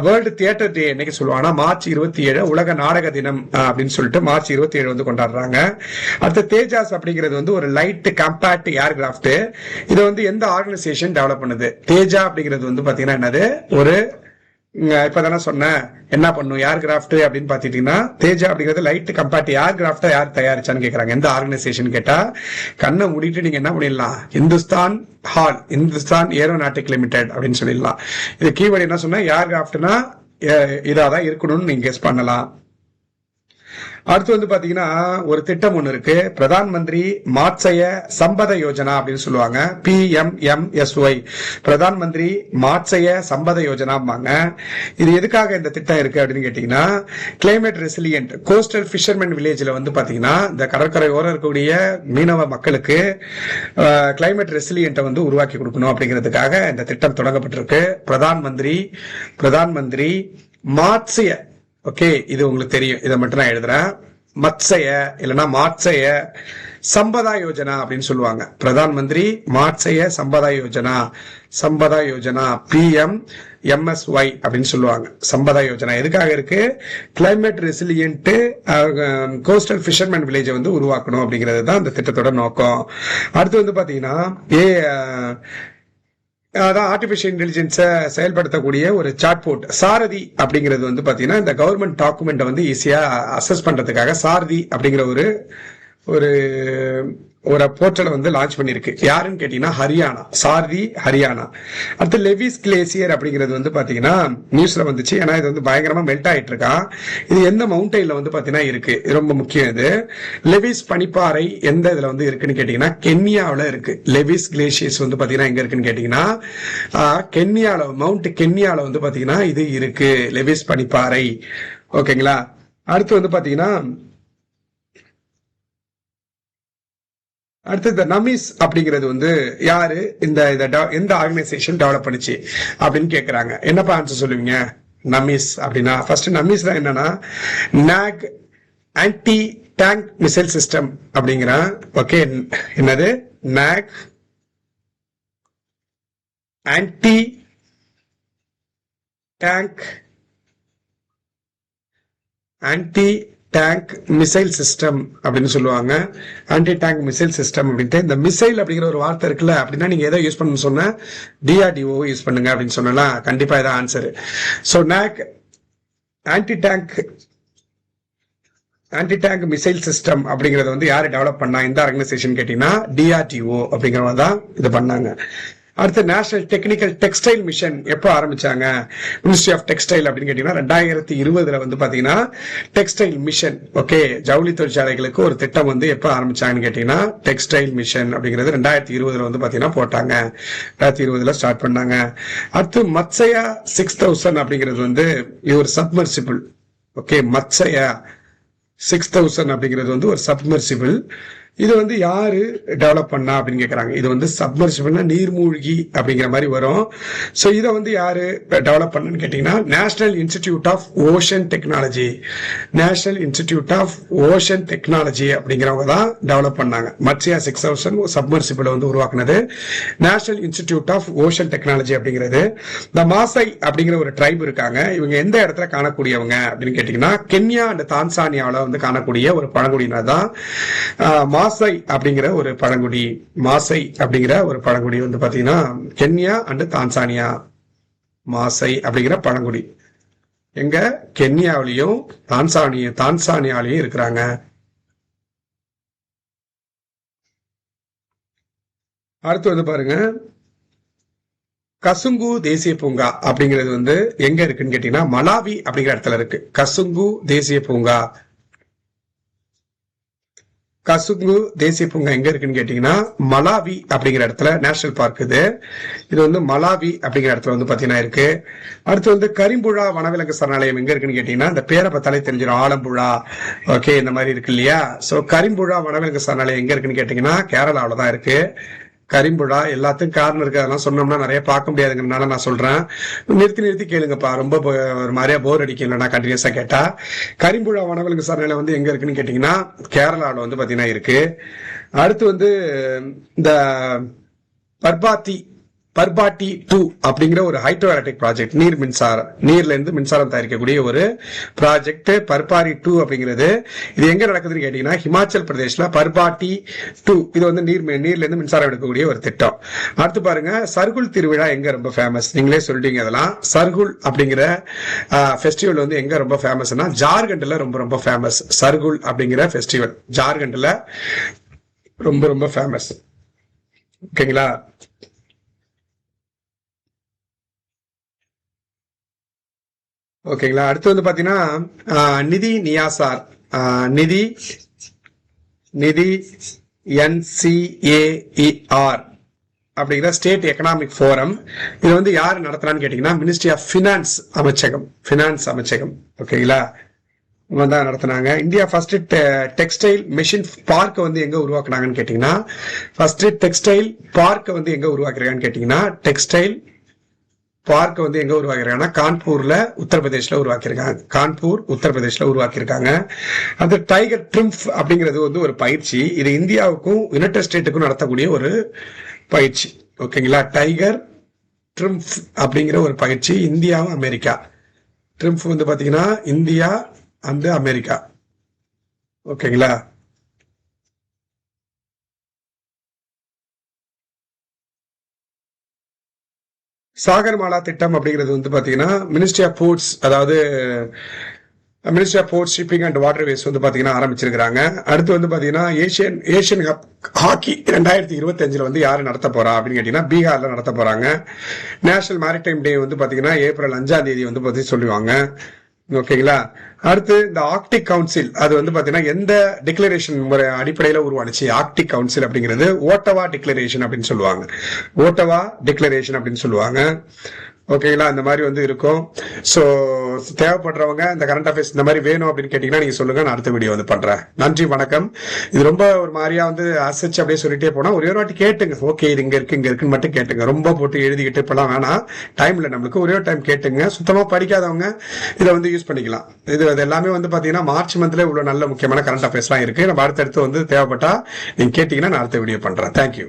வேர்ல்டு தியேட்டர் டே என்னைக்கு சொல்லுவாங்கன்னா மார்ச் 27 உலக நாடக தினம் அப்படின்னு சொல்லிட்டு மார்ச் 27 வந்து கொண்டாடுறாங்க. அடுத்து தேஜாஸ் அப்படிங்கிறது வந்து ஒரு லைட் காம்பாக்ட் ஏர்கிராஃப்ட். இது வந்து எந்த ஆர்கனைசேஷன் டெவலப் பண்ணுது? தேஜா அப்படிங்கிறது வந்து பாத்தீங்கன்னா என்னது, ஒரு இப்பதானே சொன்னேன் என்ன பண்ணும் ஏர்கிராஃப்ட் அப்படின்னு பாத்தீங்கன்னா, தேஜா அப்படிங்கிறது லைட் கம்பேக்ட் ஏர்கிராஃப்ட் யார் தயாரிச்சான்னு கேக்குறாங்க. எந்த ஆர்கனைசேஷன் கேட்டா கண்ணை மூடிட்டு நீங்க என்ன பண்ணிடலாம், இந்துஸ்தான் ஏரோநாட்டிக் லிமிடெட் அப்படின்னு சொல்லிடலாம். இது கீவேர்டு என்ன சொன்னா, ஏர்கிராஃப்ட்னா இதாதான் இருக்கணும்னு நீங்க கெஸ் பண்ணலாம். அடுத்து வந்து பாத்தீங்கன்னா ஒரு திட்டம் ஒண்ணு இருக்கு, பிரதான் மந்திரி மாத்ஸ்ய சம்பத யோஜனா அப்படின்னு சொல்லுவாங்க, PMMSY, பிரதான் மந்திரி மாத்ஸ்ய சம்பத யோஜனாம்பாங்க. இது எதுக்காக இந்த திட்டம் இருக்கு அப்படின்னு கேட்டீங்கன்னா, கிளைமேட் ரெசிலியன்ட் கோஸ்டல் ஃபிஷர்மேன் வில்லேஜ்ல வந்து பாத்தீங்கன்னா இந்த கடற்கரை ஓரம் இருக்கக்கூடிய மீனவ மக்களுக்கு கிளைமேட் ரெசிலியன்ட்டை வந்து உருவாக்கி கொடுக்கணும் அப்படிங்கிறதுக்காக இந்த திட்டம் தொடங்கப்பட்டிருக்கு. பிரதான் மந்திரி மாத்ஸ்ய. ஓகே, இது உங்களுக்கு தெரியும், இதை மட்டும் நான் எழுதுறேன். மத்ஸ்ய இல்லைன்னா மாத்ஸ்ய சம்பதா யோஜனா அப்படின்னு சொல்லுவாங்க. பிரதான் மந்திரி மாத்ஸ்ய சம்பதா யோஜனா PMMSY அப்படின்னு சொல்லுவாங்க. சம்பதா யோஜனா எதுக்காக இருக்கு, கிளைமேட் ரெசிலியன்ட் கோஸ்டல் ஃபிஷர்மேன் வில்லேஜை வந்து உருவாக்கணும் அப்படிங்கிறது தான் இந்த திட்டத்தோட நோக்கம். அடுத்து வந்து பாத்தீங்கன்னா அதான் ஆர்டிபிஷியல் இன்டெலிஜென்ஸை செயல்படுத்தக்கூடிய ஒரு சாட்போர்ட் சாரதி அப்படிங்கிறது வந்து பாத்தீங்கன்னா இந்த கவர்மெண்ட் டாக்குமெண்ட் வந்து ஈஸியா அசஸ் பண்றதுக்காக சாரதி அப்படிங்கிற ஒரு போர்ட்டலை வந்து லான்ச் பண்ணிருக்கு. யாருன்னு கேட்டீங்கன்னா ஹரியானா. அடுத்து லெவிஸ் கிளேசியர் அப்படிங்கிறது வந்து பாத்தீங்கன்னா நியூஸ்ல வந்துச்சு, ஏன்னா இது வந்து பயங்கரமா மெல்ட் ஆயிட்டு இருக்கான். இது எந்த மவுண்டைன்ல வந்து பாத்தீங்கன்னா இருக்கு, ரொம்ப முக்கியம். இது லெவிஸ் பனிப்பாறை எந்த இதுல வந்து இருக்குன்னு கேட்டீங்கன்னா கென்யாவில இருக்கு. லெவிஸ் கிளேசியர்ஸ் வந்து பாத்தீங்கன்னா எங்க இருக்குன்னு கேட்டீங்கன்னா மவுண்ட் கென்யால வந்து பாத்தீங்கன்னா இது இருக்கு, லெவிஸ் பனிப்பாறை. ஓகேங்களா. அடுத்து வந்து பாத்தீங்கன்னா அடுத்து இந்த நமீஸ் அப்படிங்கிறது வந்து யாரு, எந்த ஆர்கனைசேஷன் டெவலப் பண்ணுச்சு அப்படின்னு கேக்குறாங்க. என்னப்பா ஆன்சர் சொல்லுவீங்க? நமீஸ் அப்படின்னா ஃபர்ஸ்ட் நமீஸ் தான் என்னன்னா knock anti tank missile system அப்படிங்கிறான். ஓகே, என்னது knock anti tank missile system அப்படின்னு சொல்லுவாங்க. ஆன்டி டேங்க் மிசைல் சிஸ்டம் அப்படின்ட்டு இந்த மிசைல் அப்படிங்கிற ஒரு வார்த்தை இருக்குல்ல, அப்படின்னா நீங்க எதை யூஸ் பண்ணணும்னு சொன்ன DRDO யூஸ் பண்ணுங்க அப்படின்னு சொன்னலாம். கண்டிப்பா இதான் answer. So knock anti tank missile system அப்படிங்கறத வந்து யாரு டெவலப் பண்ணா, இந்த ஆர்கனைசேஷன் கேட்டீங்கன்னா DRDO அப்படிங்கிறவங்க தான் இது பண்ணாங்க. அடுத்து நேஷனல் டெக்னிக்கல் டெக்ஸ்டைல் மிஷன் எப்போ ஆரம்பிச்சாங்க, மினிஸ்ட்ரி ஆஃப் டெக்ஸ்டைல் அப்படின்னு கேட்டீங்கன்னா 2020 வந்து பாத்தீங்கன்னா டெக்ஸ்டைல் மிஷன். ஓகே, ஜவுளி தொழிற்சாலைகளுக்கு ஒரு திட்டம் வந்து எப்போ ஆரம்பிச்சாங்கன்னு கேட்டீங்கன்னா டெக்ஸ்டைல் மிஷன் அப்படிங்கிறது 2020 வந்து பாத்தீங்கன்னா போட்டாங்க, 2020 ஸ்டார்ட் பண்ணாங்க. அடுத்து மத்ஸ்யா 6000 அப்படிங்கிறது வந்து ஒரு சப்மர்சிபிள். ஓகே, மத்ஸ்யா 6000 அப்படிங்கிறது வந்து ஒரு சப்மர்சிபிள். இது வந்து யாரு டெவலப் பண்ணா அப்படின்னு கேக்குறாங்க. இது வந்து சப்மர்சிபிள்னா நீர்மூழ்கி அப்படிங்கிற மாதிரி வரும். சோ இதை வந்து யாரு டெவலப் பண்ணு கேட்டீங்கன்னா national institute of ocean technology அப்படிங்கிறவங்க தான் டெவலப் பண்ணாங்க. மத்ஸ்யா 6000 சப்மர்சிபிள் வந்து உருவாக்குனது national institute of ocean technology அப்படிங்கிறது. இந்த மாசை அப்படிங்கிற ஒரு ட்ரைப் இருக்காங்க. இவங்க எந்த இடத்துல காணக்கூடியவங்க அப்படின்னு கேட்டீங்கன்னா கென்யா அண்ட் தான்சானியாவில வந்து காணக்கூடிய ஒரு பழங்குடியினர் தான் மாசை அப்படிங்கிற ஒரு பழங்குடி வந்து பாத்தீங்கன்னா கென்யா அண்ட் தான்சானியா. மாசை அப்படிங்கிற பழங்குடி எங்க கென்யாவிலையும் தான்சானியாவிலையும் இருக்கிறாங்க. அடுத்து வந்து பாருங்க, கசுங்கு தேசிய பூங்கா அப்படிங்கிறது வந்து எங்க இருக்குன்னு கேட்டீங்கன்னா மலாவி அப்படிங்கிற இடத்துல இருக்கு. கசுங்கு தேசிய பூங்கா, கசுங்கு தேசிய பூங்கா எங்க இருக்குன்னு கேட்டீங்கன்னா மலாவி அப்படிங்கிற இடத்துல நேஷனல் பார்க் இது. இது வந்து மலாவி அப்படிங்கிற இடத்துல வந்து பாத்தீங்கன்னா இருக்கு. அடுத்து வந்து கரிம்புழா வனவிலங்கு சரணாலயம் எங்க இருக்குன்னு கேட்டீங்கன்னா இந்த பேரை பார்த்தாலே தெரிஞ்சிடும், ஆலம்புழா, ஓகே, இந்த மாதிரி இருக்கு இல்லையா. சோ கரிம்புழா வனவிலங்கு சரணாலயம் எங்க இருக்குன்னு கேட்டீங்கன்னா கேரளாவில தான் இருக்கு. கரிம்புழா எல்லாத்துக்கும் காரணம் இருக்கு, அதெல்லாம் சொன்னோம்னா நிறைய பார்க்க முடியாதுங்கிறதுனால நான் சொல்றேன். நிறுத்தி நிறுத்தி கேளுங்கப்பா, ரொம்ப ஒரு மாதிரியா போர் அடிக்கும் இல்லைன்னா கண்டினியூஸா கேட்டா. கரிம்புழா வனவிலங்கு சரணாலயம் வந்து எங்க இருக்குன்னு கேட்டீங்கன்னா கேரளாவில் வந்து பாத்தீங்கன்னா இருக்கு. அடுத்து வந்து இந்த பர்பாத்தி பர்பாட்டி 2 அப்படிங்கிற ஒரு ஹைட்ரோ எலக்ட்ரிக் ப்ராஜெக்ட், நீர் மின்சாரம், நீர்ல இருந்து மின்சாரம் தயாரிக்கக்கூடிய ஒரு ப்ராஜெக்ட் பர்பாரி 2 அப்படிங்கிறது. இது எங்க நடக்குதுன்னு கேட்டீங்கன்னா ஹிமாச்சல் பிரதேஷ்ல பர்பாட்டி 2. இது வந்து நீர்ல இருந்து மின்சாரம் எடுக்கக்கூடிய ஒரு திட்டம். அடுத்து பாருங்க, சர்குல் திருவிழா எங்க ரொம்ப ஃபேமஸ், நீங்களே சொல்லிட்டீங்க அதெல்லாம். சர்குல் அப்படிங்கிற ஃபெஸ்டிவல் வந்து எங்க ரொம்ப ஃபேமஸ்னா ஜார்க்கண்ட்ல ரொம்ப ரொம்ப ஃபேமஸ். சர்குல் அப்படிங்கிற ஃபெஸ்டிவல் ஜார்க்கண்ட்ல ரொம்ப ரொம்ப ஃபேமஸ். ஓகேங்களா. ஓகேங்களா. அடுத்து வந்து பாத்தீங்கன்னா நிதி நியாசார், நிதி நிதி NCAER அப்படிங்கிற ஸ்டேட் எக்கனாமிக் ஃபோரம். இது வந்து யார் நடத்துறான்னு கேட்டீங்கன்னா மினிஸ்ட்ரி ஆஃப் பினான்ஸ் அமைச்சகம், பினான்ஸ் அமைச்சகம். ஓகேங்களா, இவங்க தான் நடத்தினாங்க. India first textile machine park வந்து எங்க உருவாக்குனாங்கன்னு கேட்டீங்கன்னா ஃபர்ஸ்ட் டெக்ஸ்டைல் பார்க் வந்து எங்க உருவாக்குறாங்கன்னு கேட்டீங்கன்னா டெக்ஸ்டைல் பார்க் வந்து எங்க உருவாக்கிருக்காங்கன்னா கான்பூர்ல உத்தரப்பிரதேஷ்ல உருவாக்கியிருக்காங்க. கான்பூர் உத்தரப்பிரதேஷ்ல உருவாக்கியிருக்காங்க. அந்த டைகர் ட்ரிம்ப் அப்படிங்கிறது வந்து ஒரு பயிற்சி. இது இந்தியாவுக்கும் யுனைடெட் ஸ்டேட்டுக்கும் நடத்தக்கூடிய ஒரு பயிற்சி. ஓகேங்களா. டைகர் ட்ரிம்ப் அப்படிங்கிற ஒரு பயிற்சி இந்தியாவும் அமெரிக்கா. ட்ரிம்ப் வந்து பாத்தீங்கன்னா இந்தியா அண்ட் அமெரிக்கா. ஓகேங்களா. சாகர்மாலா திட்டம் அப்படிங்கிறது வந்து பாத்தீங்கன்னா மினிஸ்ட்ரி ஆஃப் போர்ட்ஸ், அதாவது ministry of ports, shipping and waterways வந்து பாத்தீங்கன்னா ஆரம்பிச்சிருக்காங்க. அடுத்து வந்து பாத்தீங்கன்னா ஏசியன் ஹாக்கி 2025 வந்து யாரு நடத்த போறா அப்படின்னு கேட்டீங்கன்னா பீகார்ல நடத்த போறாங்க. நேஷனல் மேரிடைம் டே வந்து பாத்தீங்கன்னா ஏப்ரல் 5 வந்து பத்தி சொல்லுவாங்க. ஓகேங்களா. அடுத்து இந்த ஆர்க்டிக் கவுன்சில், அது வந்து பாத்தீங்கன்னா எந்த டிக்ளரேஷன் முறை அடிப்படையில உருவானுச்சு ஆர்க்டிக் கவுன்சில் அப்படிங்கிறது ஓட்டவா டிக்ளரேஷன் அப்படின்னு சொல்லுவாங்க. ஓட்டவா டிக்ளரேஷன் அப்படின்னு சொல்லுவாங்க. ஓகேங்களா. இந்த மாதிரி வந்து இருக்கும். சோ தேவைப்படுறவங்க இந்த கரண்ட் அஃபேர்ஸ் இந்த மாதிரி வேணும் அப்படின்னு கேட்டீங்கன்னா நீங்க சொல்லுங்க, நான் அடுத்த வீடியோ வந்து பண்றேன். நன்றி, வணக்கம். இது ரொம்ப ஒரு மாதிரியா வந்து அசைச்சு அப்படியே சொல்லிட்டே போனா ஒரே ஒரு வாட்டி கேட்டுங்க. ஓகே, இது இங்க இருக்குன்னு மட்டும் கேட்டுங்க. ரொம்ப போட்டு எழுதிக்கிட்டு இப்பெல்லாம் வேணாம், டைம் இல்லை நம்மளுக்கு. ஒரே ஒரு டைம் கேட்டுங்க. சுத்தமா படிக்காதவங்க இதை வந்து யூஸ் பண்ணிக்கலாம். இது எல்லாமே வந்து பாத்தீங்கன்னா மார்ச் மந்த்ல இவ்வளவு நல்ல முக்கியமான கரண்ட் அஃபேர்ஸ் எல்லாம் இருக்கு. நம்ம அடுத்தடுத்து வந்து தேவைப்பட்டா நீங்க கேட்டீங்கன்னா நான் அடுத்த வீடியோ பண்றேன். தேங்க்யூ.